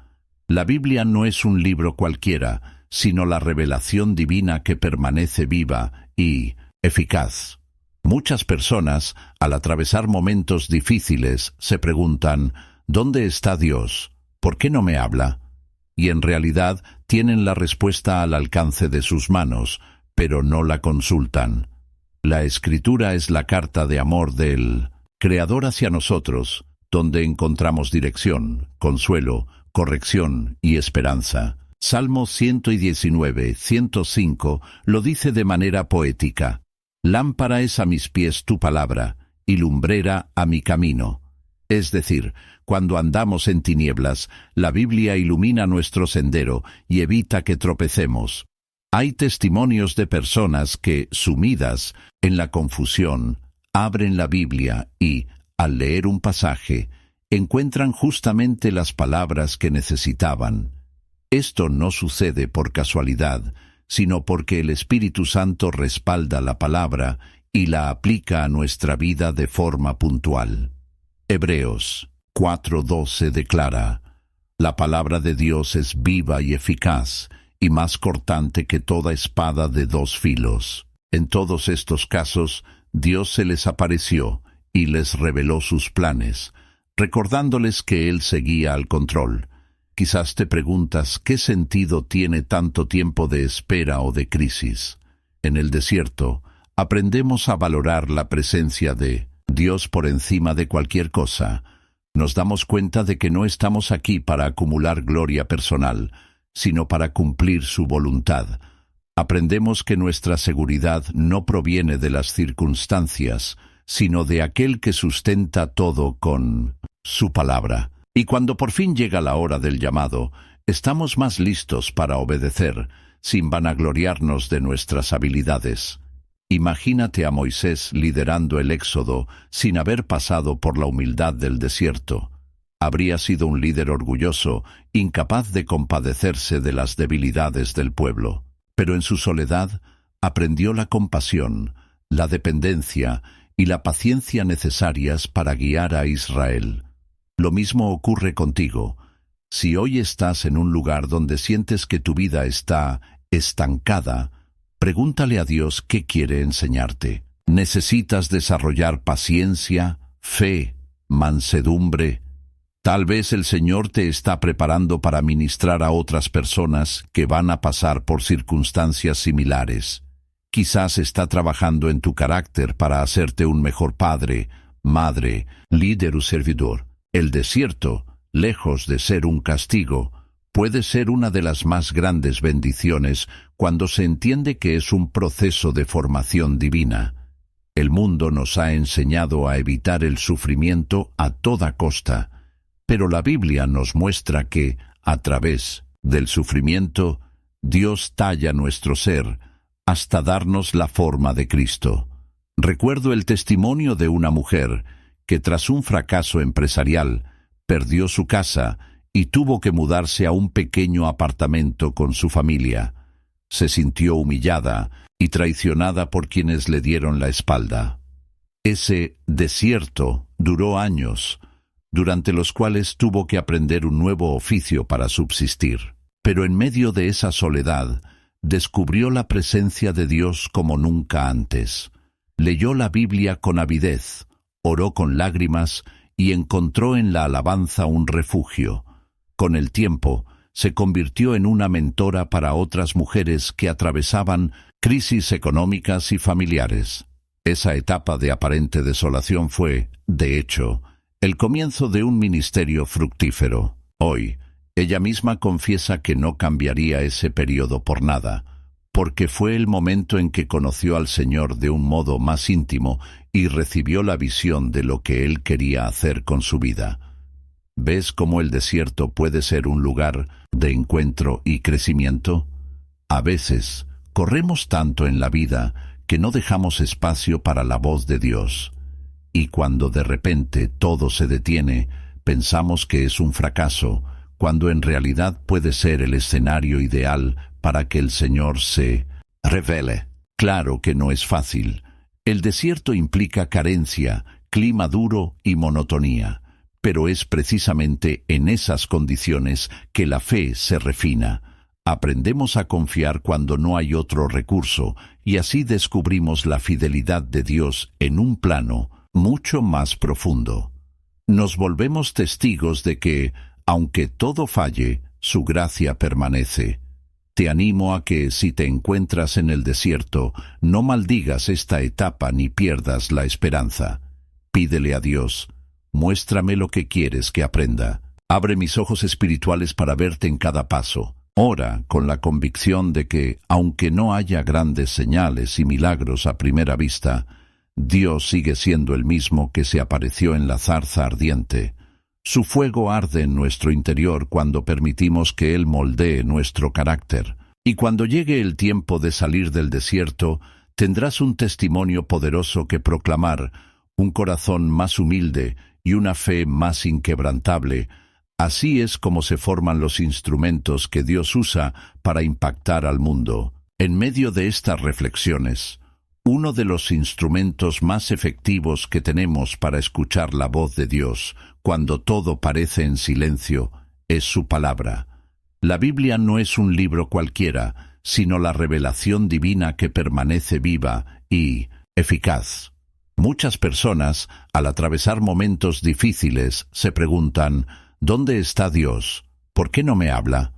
La Biblia no es un libro cualquiera, sino la revelación divina que permanece viva y eficaz. Muchas personas, al atravesar momentos difíciles, se preguntan: ¿dónde está Dios? ¿por qué no me habla? Y en realidad tienen la respuesta al alcance de sus manos, pero no la consultan. La Escritura es la carta de amor del Creador hacia nosotros, donde encontramos dirección, consuelo, corrección y esperanza. Salmo 119, 105 lo dice de manera poética. Lámpara es a mis pies tu palabra, y lumbrera a mi camino. Es decir, cuando andamos en tinieblas, la Biblia ilumina nuestro sendero y evita que tropecemos. Hay testimonios de personas que, sumidas en la confusión, abren la Biblia y, al leer un pasaje, encuentran justamente las palabras que necesitaban. Esto no sucede por casualidad, sino porque el Espíritu Santo respalda la palabra y la aplica a nuestra vida de forma puntual. Hebreos 4:12 declara: la palabra de Dios es viva y eficaz, y más cortante que toda espada de dos filos. En todos estos casos, Dios se les apareció y les reveló sus planes, recordándoles que Él seguía al control. Quizás te preguntas qué sentido tiene tanto tiempo de espera o de crisis. En el desierto, aprendemos a valorar la presencia de Dios por encima de cualquier cosa. Nos damos cuenta de que no estamos aquí para acumular gloria personal, sino para cumplir su voluntad. Aprendemos que nuestra seguridad no proviene de las circunstancias, sino de aquel que sustenta todo con su palabra. Y cuando por fin llega la hora del llamado, estamos más listos para obedecer, sin vanagloriarnos de nuestras habilidades. Imagínate a Moisés liderando el éxodo sin haber pasado por la humildad del desierto. Habría sido un líder orgulloso, incapaz de compadecerse de las debilidades del pueblo. Pero en su soledad aprendió la compasión, la dependencia y la paciencia necesarias para guiar a Israel. Lo mismo ocurre contigo. Si hoy estás en un lugar donde sientes que tu vida está estancada, pregúntale a Dios qué quiere enseñarte. ¿Necesitas desarrollar paciencia, fe, mansedumbre? Tal vez el Señor te está preparando para ministrar a otras personas que van a pasar por circunstancias similares. Quizás está trabajando en tu carácter para hacerte un mejor padre, madre, líder o servidor. El desierto, lejos de ser un castigo, puede ser una de las más grandes bendiciones cuando se entiende que es un proceso de formación divina. El mundo nos ha enseñado a evitar el sufrimiento a toda costa, pero la Biblia nos muestra que, a través del sufrimiento, Dios talla nuestro ser hasta darnos la forma de Cristo. Recuerdo el testimonio de una mujer que tras un fracaso empresarial perdió su casa y tuvo que mudarse a un pequeño apartamento con su familia. Se sintió humillada y traicionada por quienes le dieron la espalda. Ese desierto duró años, durante los cuales tuvo que aprender un nuevo oficio para subsistir. Pero en medio de esa soledad, descubrió la presencia de Dios como nunca antes. Leyó la Biblia con avidez, oró con lágrimas y encontró en la alabanza un refugio. Con el tiempo, se convirtió en una mentora para otras mujeres que atravesaban crisis económicas y familiares. Esa etapa de aparente desolación fue, de hecho, el comienzo de un ministerio fructífero. Hoy, ella misma confiesa que no cambiaría ese periodo por nada, porque fue el momento en que conoció al Señor de un modo más íntimo y recibió la visión de lo que Él quería hacer con su vida. ¿Ves cómo el desierto puede ser un lugar de encuentro y crecimiento? A veces, corremos tanto en la vida que no dejamos espacio para la voz de Dios. Y cuando de repente todo se detiene, pensamos que es un fracaso, cuando en realidad puede ser el escenario ideal para que el Señor se revele. Claro que no es fácil. El desierto implica carencia, clima duro y monotonía, pero es precisamente en esas condiciones que la fe se refina. Aprendemos a confiar cuando no hay otro recurso, y así descubrimos la fidelidad de Dios en un plano mucho más profundo. Nos volvemos testigos de que, Aunque todo falle, su gracia permanece. Te animo a que, si te encuentras en el desierto, no maldigas esta etapa ni pierdas la esperanza. Pídele a Dios: muéstrame lo que quieres que aprenda. Abre mis ojos espirituales para verte en cada paso. Ora con la convicción de que, aunque no haya grandes señales y milagros a primera vista, Dios sigue siendo el mismo que se apareció en la zarza ardiente. Su fuego arde en nuestro interior cuando permitimos que Él moldee nuestro carácter. Y cuando llegue el tiempo de salir del desierto, tendrás un testimonio poderoso que proclamar, un corazón más humilde y una fe más inquebrantable. Así es como se forman los instrumentos que Dios usa para impactar al mundo. En medio de estas reflexiones, uno de los instrumentos más efectivos que tenemos para escuchar la voz de Dios, cuando todo parece en silencio, es su palabra. La Biblia no es un libro cualquiera, sino la revelación divina que permanece viva y eficaz. Muchas personas, al atravesar momentos difíciles, se preguntan: ¿dónde está Dios? ¿Por qué no me habla?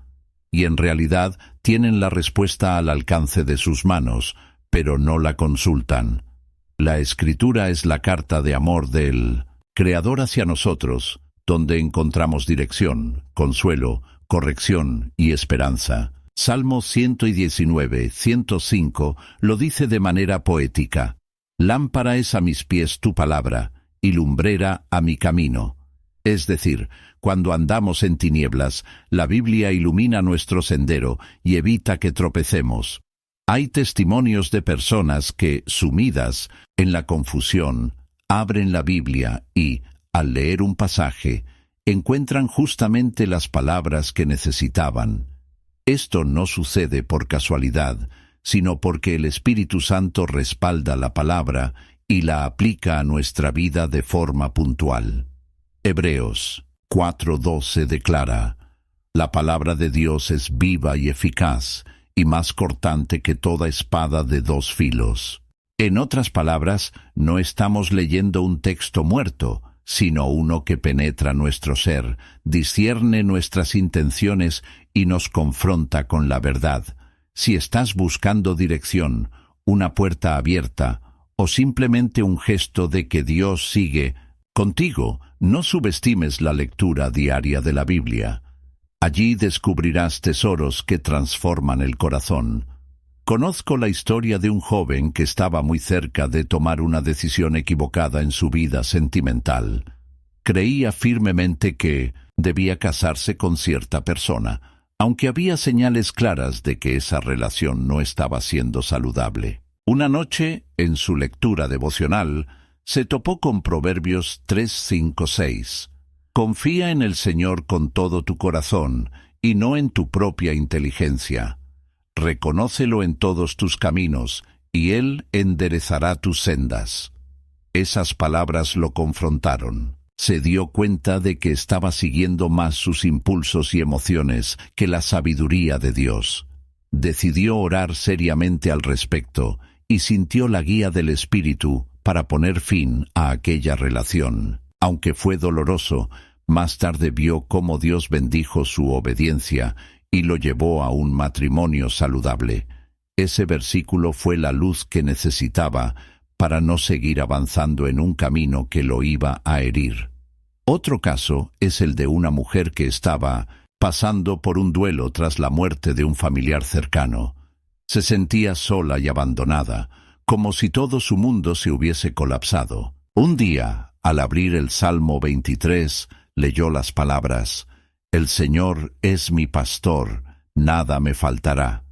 Y en realidad tienen la respuesta al alcance de sus manos, pero no la consultan. La Escritura es la carta de amor del Creador hacia nosotros, donde encontramos dirección, consuelo, corrección y esperanza. Salmo 119, 105 lo dice de manera poética: lámpara es a mis pies tu palabra, y lumbrera a mi camino. Es decir, cuando andamos en tinieblas, la Biblia ilumina nuestro sendero y evita que tropecemos. Hay testimonios de personas que, sumidas en la confusión, abren la Biblia y, al leer un pasaje, encuentran justamente las palabras que necesitaban. Esto no sucede por casualidad, sino porque el Espíritu Santo respalda la palabra y la aplica a nuestra vida de forma puntual. Hebreos 4:12 declara: la palabra de Dios es viva y eficaz, y más cortante que toda espada de dos filos. En otras palabras, no estamos leyendo un texto muerto, sino uno que penetra nuestro ser, discierne nuestras intenciones y nos confronta con la verdad. Si estás buscando dirección, una puerta abierta, o simplemente un gesto de que Dios sigue contigo, no subestimes la lectura diaria de la Biblia. Allí descubrirás tesoros que transforman el corazón. Conozco la historia de un joven que estaba muy cerca de tomar una decisión equivocada en su vida sentimental. Creía firmemente que debía casarse con cierta persona, aunque había señales claras de que esa relación no estaba siendo saludable. Una noche, en su lectura devocional, se topó con Proverbios 3:5-6. Confía en el Señor con todo tu corazón, y no en tu propia inteligencia. Reconócelo en todos tus caminos, y Él enderezará tus sendas. Esas palabras lo confrontaron. Se dio cuenta de que estaba siguiendo más sus impulsos y emociones que la sabiduría de Dios. Decidió orar seriamente al respecto, y sintió la guía del Espíritu para poner fin a aquella relación. Aunque fue doloroso, más tarde vio cómo Dios bendijo su obediencia y lo llevó a un matrimonio saludable. Ese versículo fue la luz que necesitaba para no seguir avanzando en un camino que lo iba a herir. Otro caso es el de una mujer que estaba pasando por un duelo tras la muerte de un familiar cercano. Se sentía sola y abandonada, como si todo su mundo se hubiese colapsado. Un día, al abrir el Salmo 23, leyó las palabras: «El Señor es mi pastor, nada me faltará».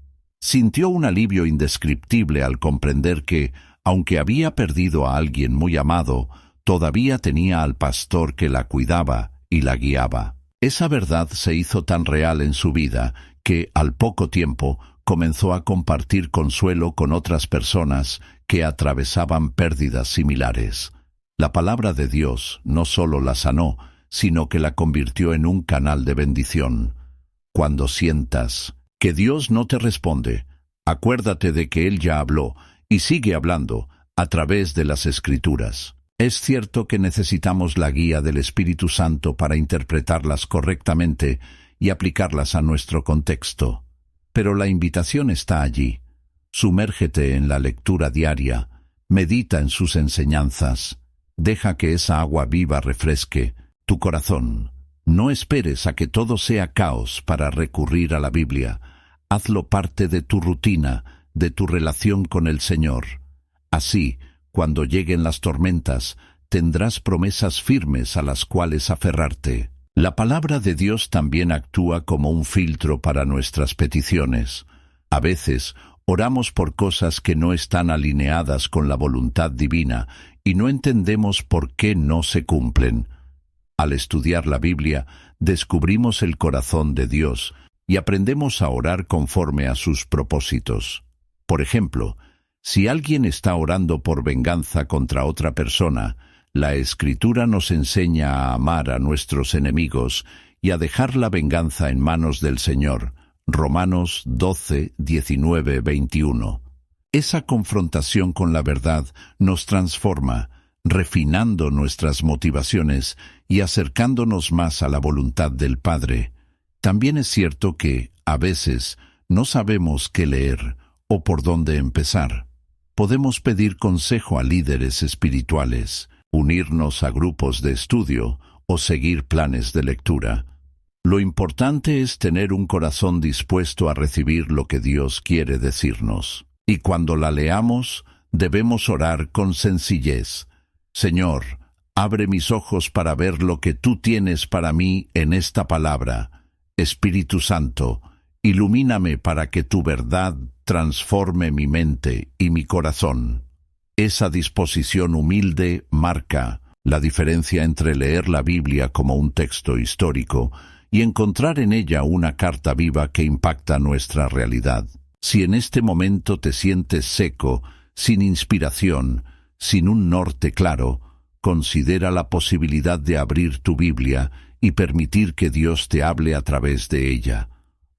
Sintió un alivio indescriptible al comprender que, aunque había perdido a alguien muy amado, todavía tenía al pastor que la cuidaba y la guiaba. Esa verdad se hizo tan real en su vida que, al poco tiempo, comenzó a compartir consuelo con otras personas que atravesaban pérdidas similares. La palabra de Dios no solo la sanó, sino que la convirtió en un canal de bendición. Cuando sientas que Dios no te responde, acuérdate de que Él ya habló y sigue hablando a través de las Escrituras. Es cierto que necesitamos la guía del Espíritu Santo para interpretarlas correctamente y aplicarlas a nuestro contexto. Pero la invitación está allí. Sumérgete en la lectura diaria, medita en sus enseñanzas, deja que esa agua viva refresque tu corazón. No esperes a que todo sea caos para recurrir a la Biblia. Hazlo parte de tu rutina, de tu relación con el Señor. Así, cuando lleguen las tormentas, tendrás promesas firmes a las cuales aferrarte. La palabra de Dios también actúa como un filtro para nuestras peticiones. A veces, oramos por cosas que no están alineadas con la voluntad divina y no entendemos por qué no se cumplen. Al estudiar la Biblia, descubrimos el corazón de Dios y aprendemos a orar conforme a sus propósitos. Por ejemplo, si alguien está orando por venganza contra otra persona, la Escritura nos enseña a amar a nuestros enemigos y a dejar la venganza en manos del Señor. Romanos 12, 19, 21. Esa confrontación con la verdad nos transforma, refinando nuestras motivaciones y acercándonos más a la voluntad del Padre. También es cierto que, a veces, no sabemos qué leer o por dónde empezar. Podemos pedir consejo a líderes espirituales, unirnos a grupos de estudio o seguir planes de lectura. Lo importante es tener un corazón dispuesto a recibir lo que Dios quiere decirnos. Y cuando la leamos, debemos orar con sencillez. Señor, abre mis ojos para ver lo que tú tienes para mí en esta palabra. Espíritu Santo, ilumíname para que tu verdad transforme mi mente y mi corazón. Esa disposición humilde marca la diferencia entre leer la Biblia como un texto histórico y encontrar en ella una carta viva que impacta nuestra realidad. Si en este momento te sientes seco, sin inspiración, sin un norte claro, considera la posibilidad de abrir tu Biblia y permitir que Dios te hable a través de ella.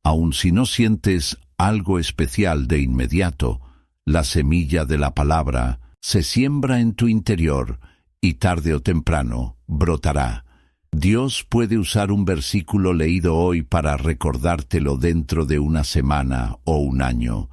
Aun si no sientes algo especial de inmediato, la semilla de la palabra se siembra en tu interior y tarde o temprano brotará. Dios puede usar un versículo leído hoy para recordártelo dentro de una semana o un año,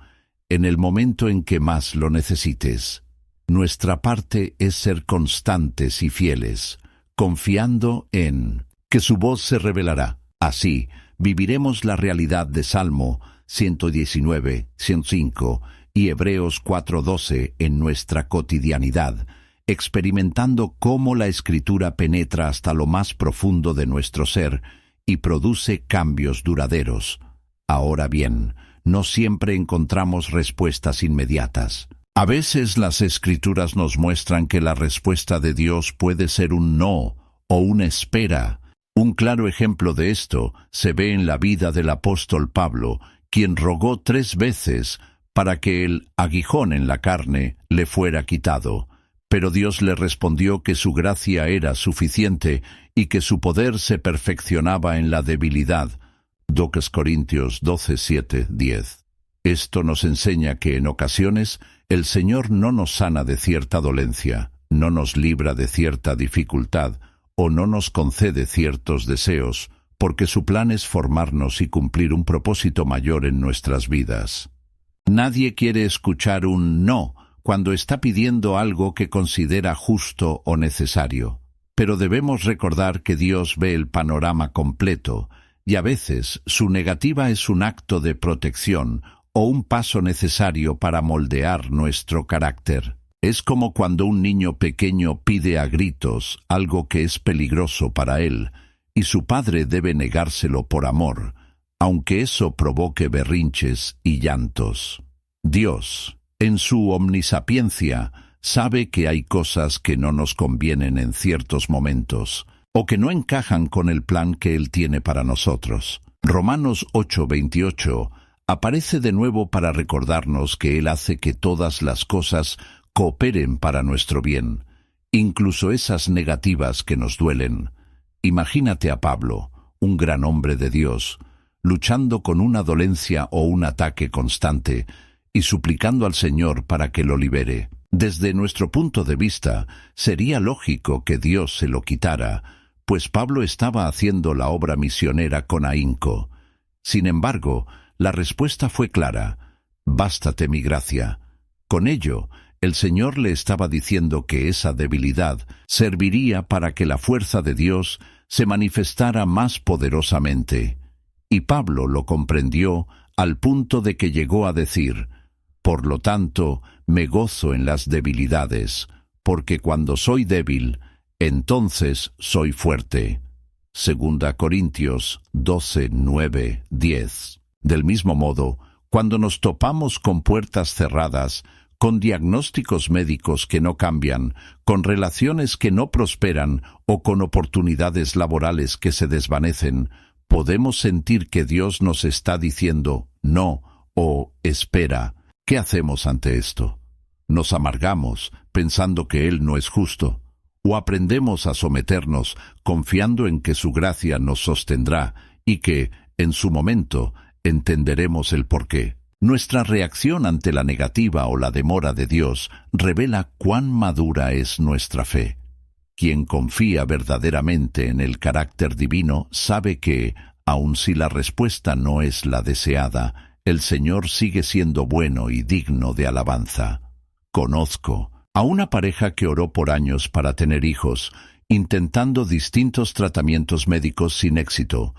en el momento en que más lo necesites. Nuestra parte es ser constantes y fieles, confiando en que su voz se revelará. Así, viviremos la realidad de Salmo 119, 105 y Hebreos 4:12 en nuestra cotidianidad, experimentando cómo la Escritura penetra hasta lo más profundo de nuestro ser y produce cambios duraderos. Ahora bien, no siempre encontramos respuestas inmediatas. A veces las Escrituras nos muestran que la respuesta de Dios puede ser un no o una espera. Un claro ejemplo de esto se ve en la vida del apóstol Pablo, quien rogó 3 veces para que el aguijón en la carne le fuera quitado. Pero Dios le respondió que su gracia era suficiente y que su poder se perfeccionaba en la debilidad. 2 Corintios 12, 7, 10. Esto nos enseña que en ocasiones el Señor no nos sana de cierta dolencia, no nos libra de cierta dificultad o no nos concede ciertos deseos, porque su plan es formarnos y cumplir un propósito mayor en nuestras vidas. Nadie quiere escuchar un no cuando está pidiendo algo que considera justo o necesario. Pero debemos recordar que Dios ve el panorama completo, y a veces su negativa es un acto de protección o un paso necesario para moldear nuestro carácter. Es como cuando un niño pequeño pide a gritos algo que es peligroso para él, y su padre debe negárselo por amor, aunque eso provoque berrinches y llantos. Dios, en su omnisapiencia, sabe que hay cosas que no nos convienen en ciertos momentos, o que no encajan con el plan que Él tiene para nosotros. Romanos 8:28 aparece de nuevo para recordarnos que Él hace que todas las cosas cooperen para nuestro bien, incluso esas negativas que nos duelen. Imagínate a Pablo, un gran hombre de Dios, luchando con una dolencia o un ataque constante, y suplicando al Señor para que lo libere. Desde nuestro punto de vista, sería lógico que Dios se lo quitara, pues Pablo estaba haciendo la obra misionera con ahínco. Sin embargo, la respuesta fue clara: «Bástate mi gracia». Con ello, el Señor le estaba diciendo que esa debilidad serviría para que la fuerza de Dios se manifestara más poderosamente. Y Pablo lo comprendió al punto de que llegó a decir: «Por lo tanto, me gozo en las debilidades, porque cuando soy débil, entonces soy fuerte». 2 Corintios 12, 9, 10. Del mismo modo, cuando nos topamos con puertas cerradas, con diagnósticos médicos que no cambian, con relaciones que no prosperan o con oportunidades laborales que se desvanecen, podemos sentir que Dios nos está diciendo «no» o «espera». ¿Qué hacemos ante esto? ¿Nos amargamos pensando que Él no es justo? ¿O aprendemos a someternos confiando en que su gracia nos sostendrá y que, en su momento, entenderemos el porqué? Nuestra reacción ante la negativa o la demora de Dios revela cuán madura es nuestra fe. Quien confía verdaderamente en el carácter divino sabe que, aun si la respuesta no es la deseada, el Señor sigue siendo bueno y digno de alabanza. Conozco a una pareja que oró por años para tener hijos, intentando distintos tratamientos médicos sin éxito.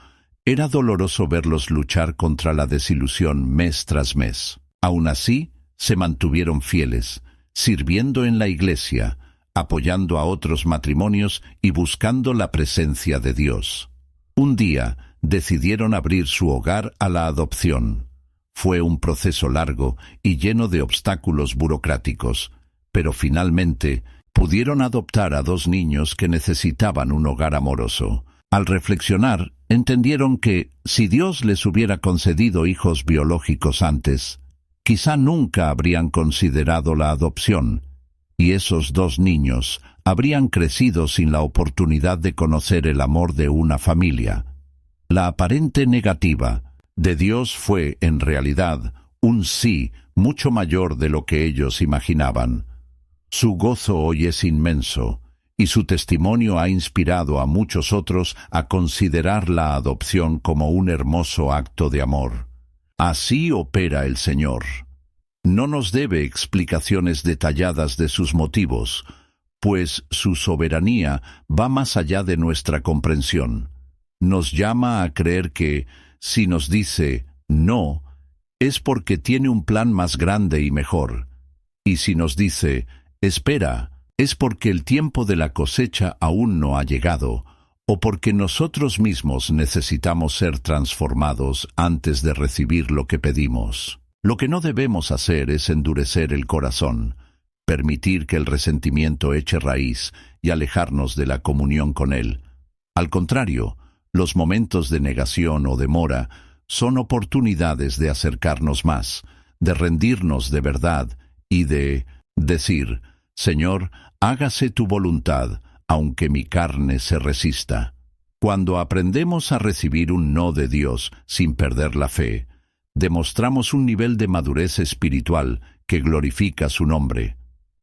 Era doloroso verlos luchar contra la desilusión mes tras mes. Aún así, se mantuvieron fieles, sirviendo en la iglesia, apoyando a otros matrimonios y buscando la presencia de Dios. Un día, decidieron abrir su hogar a la adopción. Fue un proceso largo y lleno de obstáculos burocráticos, pero finalmente pudieron adoptar a 2 niños que necesitaban un hogar amoroso. Al reflexionar, entendieron que, si Dios les hubiera concedido hijos biológicos antes, quizá nunca habrían considerado la adopción, y esos 2 niños habrían crecido sin la oportunidad de conocer el amor de una familia. La aparente negativa de Dios fue, en realidad, un sí mucho mayor de lo que ellos imaginaban. Su gozo hoy es inmenso, y su testimonio ha inspirado a muchos otros a considerar la adopción como un hermoso acto de amor. Así opera el Señor. No nos debe explicaciones detalladas de sus motivos, pues su soberanía va más allá de nuestra comprensión. Nos llama a creer que, si nos dice «no», es porque tiene un plan más grande y mejor. Y si nos dice «espera», es porque el tiempo de la cosecha aún no ha llegado, o porque nosotros mismos necesitamos ser transformados antes de recibir lo que pedimos. Lo que no debemos hacer es endurecer el corazón, permitir que el resentimiento eche raíz y alejarnos de la comunión con Él. Al contrario, los momentos de negación o demora son oportunidades de acercarnos más, de rendirnos de verdad y de decir: «Señor, hágase tu voluntad, aunque mi carne se resista». Cuando aprendemos a recibir un no de Dios sin perder la fe, demostramos un nivel de madurez espiritual que glorifica su nombre.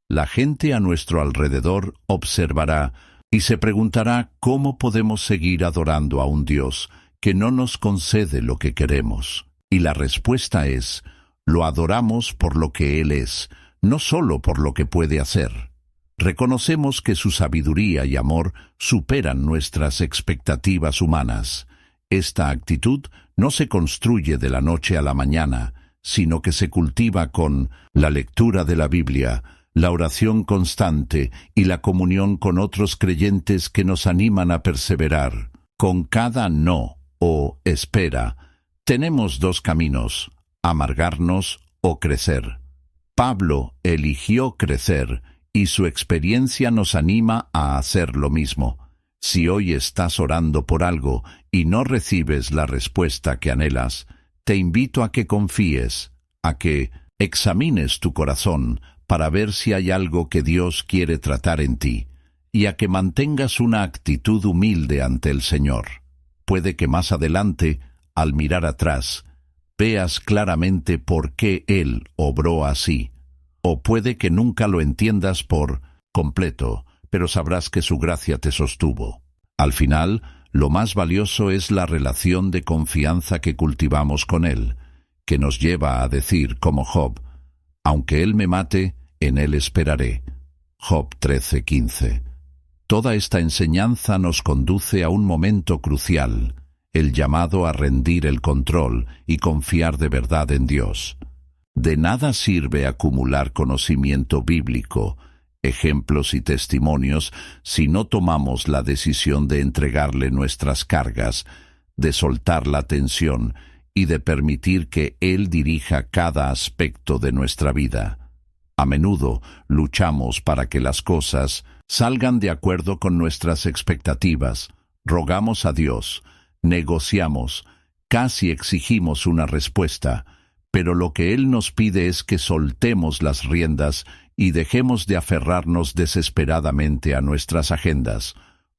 La gente a nuestro alrededor observará y se preguntará cómo podemos seguir adorando a un Dios que no nos concede lo que queremos. Y la respuesta es: lo adoramos por lo que Él es, no solo por lo que puede hacer. Reconocemos que su sabiduría y amor superan nuestras expectativas humanas. Esta actitud no se construye de la noche a la mañana, sino que se cultiva con la lectura de la Biblia, la oración constante y la comunión con otros creyentes que nos animan a perseverar. Con cada no o espera, tenemos 2 caminos: amargarnos o crecer. Pablo eligió crecer, y su experiencia nos anima a hacer lo mismo. Si hoy estás orando por algo y no recibes la respuesta que anhelas, te invito a que confíes, a que examines tu corazón para ver si hay algo que Dios quiere tratar en ti, y a que mantengas una actitud humilde ante el Señor. Puede que más adelante, al mirar atrás, veas claramente por qué Él obró así. o puede que nunca lo entiendas por completo, pero sabrás que su gracia te sostuvo. Al final, lo más valioso es la relación de confianza que cultivamos con Él, que nos lleva a decir, como Job, aunque Él me mate, en Él esperaré. Job 13:15. Toda esta enseñanza nos conduce a un momento crucial, el llamado a rendir el control y confiar de verdad en Dios. De nada sirve acumular conocimiento bíblico, ejemplos y testimonios si no tomamos la decisión de entregarle nuestras cargas, de soltar la tensión y de permitir que Él dirija cada aspecto de nuestra vida. A menudo luchamos para que las cosas salgan de acuerdo con nuestras expectativas, rogamos a Dios, negociamos, casi exigimos una respuesta, pero lo que Él nos pide es que soltemos las riendas y dejemos de aferrarnos desesperadamente a nuestras agendas,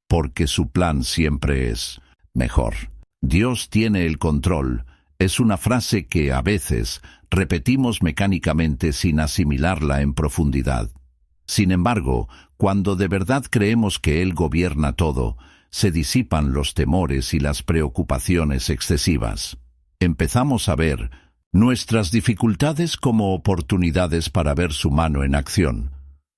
porque su plan siempre es mejor. Dios tiene el control. Es una frase que, a veces, repetimos mecánicamente sin asimilarla en profundidad. Sin embargo, cuando de verdad creemos que Él gobierna todo, se disipan los temores y las preocupaciones excesivas. Empezamos a ver nuestras dificultades como oportunidades para ver su mano en acción.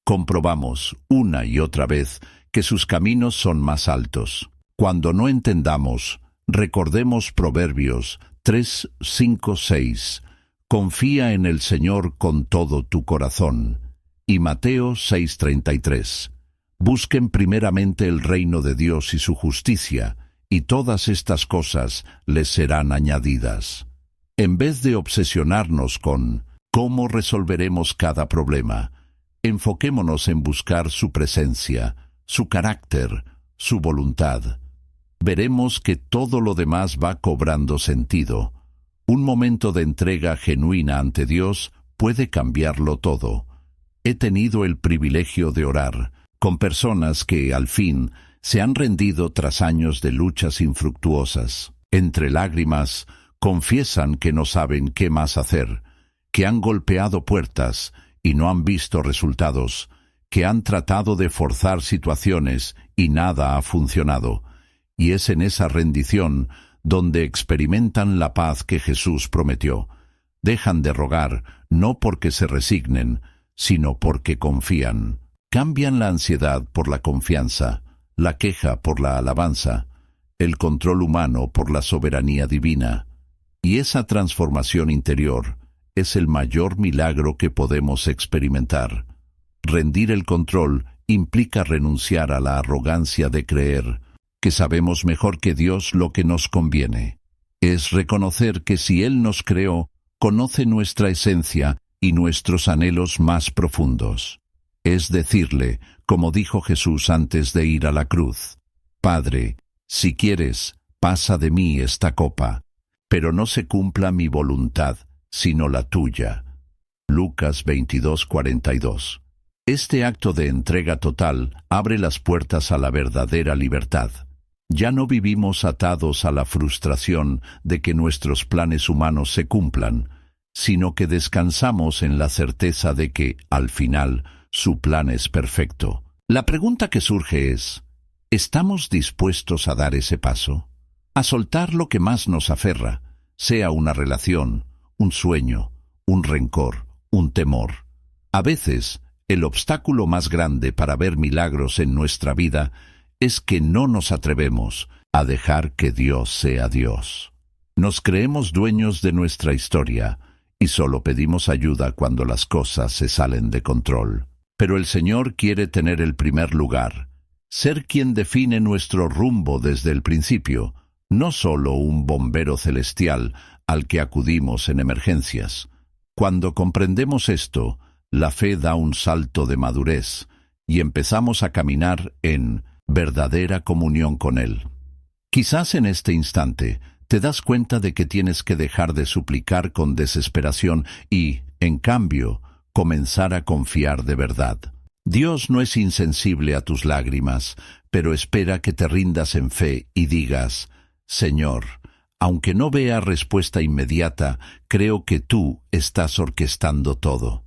Comprobamos, una y otra vez, que sus caminos son más altos. Cuando no entendamos, recordemos Proverbios 3, 5, 6. Confía en el Señor con todo tu corazón. Y Mateo 6:33. Busquen primeramente el reino de Dios y su justicia, y todas estas cosas les serán añadidas. En vez de obsesionarnos con cómo resolveremos cada problema, enfoquémonos en buscar su presencia, su carácter, su voluntad. Veremos que todo lo demás va cobrando sentido. Un momento de entrega genuina ante Dios puede cambiarlo todo. He tenido el privilegio de orar con personas que, al fin, se han rendido tras años de luchas infructuosas. Entre lágrimas, confiesan que no saben qué más hacer, que han golpeado puertas y no han visto resultados, que han tratado de forzar situaciones y nada ha funcionado. Y es en esa rendición donde experimentan la paz que Jesús prometió. Dejan de rogar, no porque se resignen, sino porque confían. Cambian la ansiedad por la confianza, la queja por la alabanza, el control humano por la soberanía divina. Y esa transformación interior es el mayor milagro que podemos experimentar. Rendir el control implica renunciar a la arrogancia de creer que sabemos mejor que Dios lo que nos conviene. Es reconocer que si Él nos creó, conoce nuestra esencia y nuestros anhelos más profundos. Es decirle, como dijo Jesús antes de ir a la cruz: Padre, si quieres, pasa de mí esta copa, pero no se cumpla mi voluntad, sino la tuya. Lucas 22:42. Este acto de entrega total abre las puertas a la verdadera libertad. Ya no vivimos atados a la frustración de que nuestros planes humanos se cumplan, sino que descansamos en la certeza de que, al final, su plan es perfecto. La pregunta que surge es: ¿estamos dispuestos a dar ese paso? A soltar lo que más nos aferra, sea una relación, un sueño, un rencor, un temor. A veces, el obstáculo más grande para ver milagros en nuestra vida es que no nos atrevemos a dejar que Dios sea Dios. Nos creemos dueños de nuestra historia y solo pedimos ayuda cuando las cosas se salen de control. Pero el Señor quiere tener el primer lugar, ser quien define nuestro rumbo desde el principio, no solo un bombero celestial al que acudimos en emergencias. Cuando comprendemos esto, la fe da un salto de madurez y empezamos a caminar en verdadera comunión con Él. Quizás en este instante te das cuenta de que tienes que dejar de suplicar con desesperación y, en cambio, comenzar a confiar de verdad. Dios no es insensible a tus lágrimas, pero espera que te rindas en fe y digas: Señor, aunque no vea respuesta inmediata, creo que tú estás orquestando todo.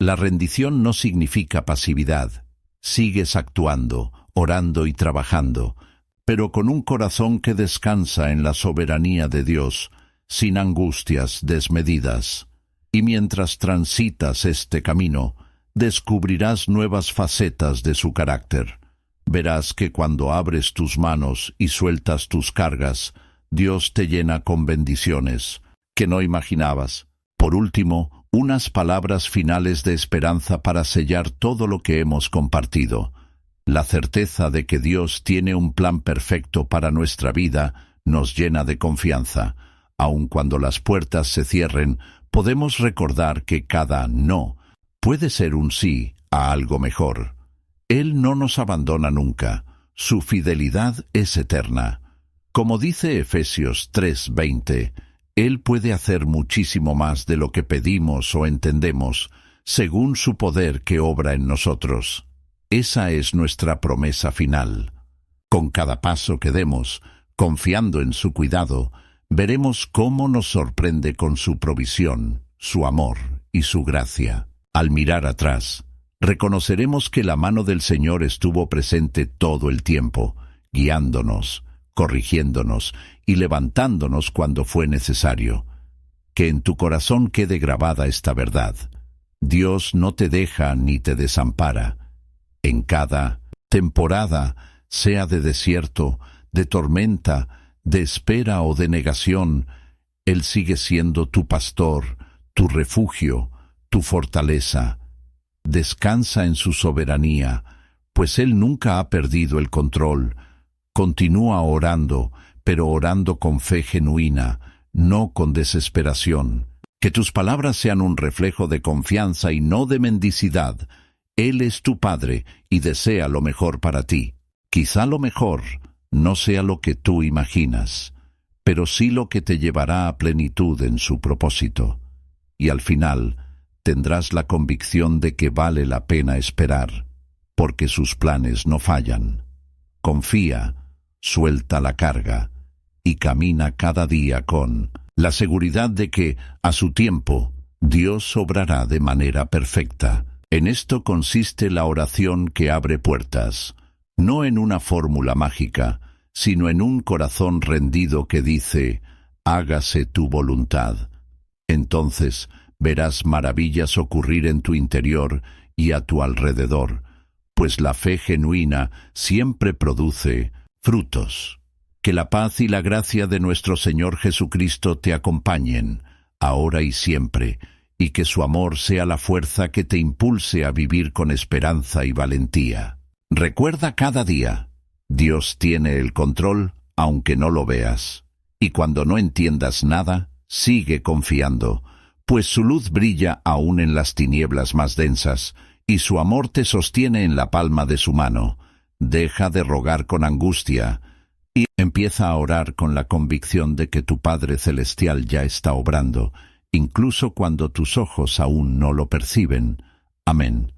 La rendición no significa pasividad. Sigues actuando, orando y trabajando, pero con un corazón que descansa en la soberanía de Dios, sin angustias desmedidas. Y mientras transitas este camino, descubrirás nuevas facetas de su carácter. Verás que cuando abres tus manos y sueltas tus cargas, Dios te llena con bendiciones que no imaginabas. Por último, unas palabras finales de esperanza para sellar todo lo que hemos compartido. La certeza de que Dios tiene un plan perfecto para nuestra vida nos llena de confianza. Aun cuando las puertas se cierren, podemos recordar que cada no puede ser un sí a algo mejor. Él no nos abandona nunca. Su fidelidad es eterna. Como dice Efesios 3:20, Él puede hacer muchísimo más de lo que pedimos o entendemos, según su poder que obra en nosotros. Esa es nuestra promesa final. Con cada paso que demos, confiando en su cuidado, veremos cómo nos sorprende con su provisión, su amor y su gracia. Al mirar atrás, reconoceremos que la mano del Señor estuvo presente todo el tiempo, guiándonos, corrigiéndonos y levantándonos cuando fue necesario. Que en tu corazón quede grabada esta verdad. Dios no te deja ni te desampara. En cada temporada, sea de desierto, de tormenta, de espera o de negación, Él sigue siendo tu pastor, tu refugio, tu fortaleza. Descansa en su soberanía, pues Él nunca ha perdido el control. Continúa orando, pero orando con fe genuina, no con desesperación. Que tus palabras sean un reflejo de confianza y no de mendicidad. Él es tu Padre y desea lo mejor para ti. Quizá lo mejor no sea lo que tú imaginas, pero sí lo que te llevará a plenitud en su propósito. Y al final tendrás la convicción de que vale la pena esperar, porque sus planes no fallan. Confía, suelta la carga y camina cada día con la seguridad de que, a su tiempo, Dios obrará de manera perfecta. En esto consiste la oración que abre puertas, no en una fórmula mágica, sino en un corazón rendido que dice: hágase tu voluntad. Entonces verás maravillas ocurrir en tu interior y a tu alrededor, pues la fe genuina siempre produce frutos. Que la paz y la gracia de nuestro Señor Jesucristo te acompañen, ahora y siempre, y que su amor sea la fuerza que te impulse a vivir con esperanza y valentía. Recuerda cada día, Dios tiene el control, aunque no lo veas. Y cuando no entiendas nada, sigue confiando, pues su luz brilla aún en las tinieblas más densas, y su amor te sostiene en la palma de su mano. Deja de rogar con angustia y empieza a orar con la convicción de que tu Padre Celestial ya está obrando, incluso cuando tus ojos aún no lo perciben. Amén.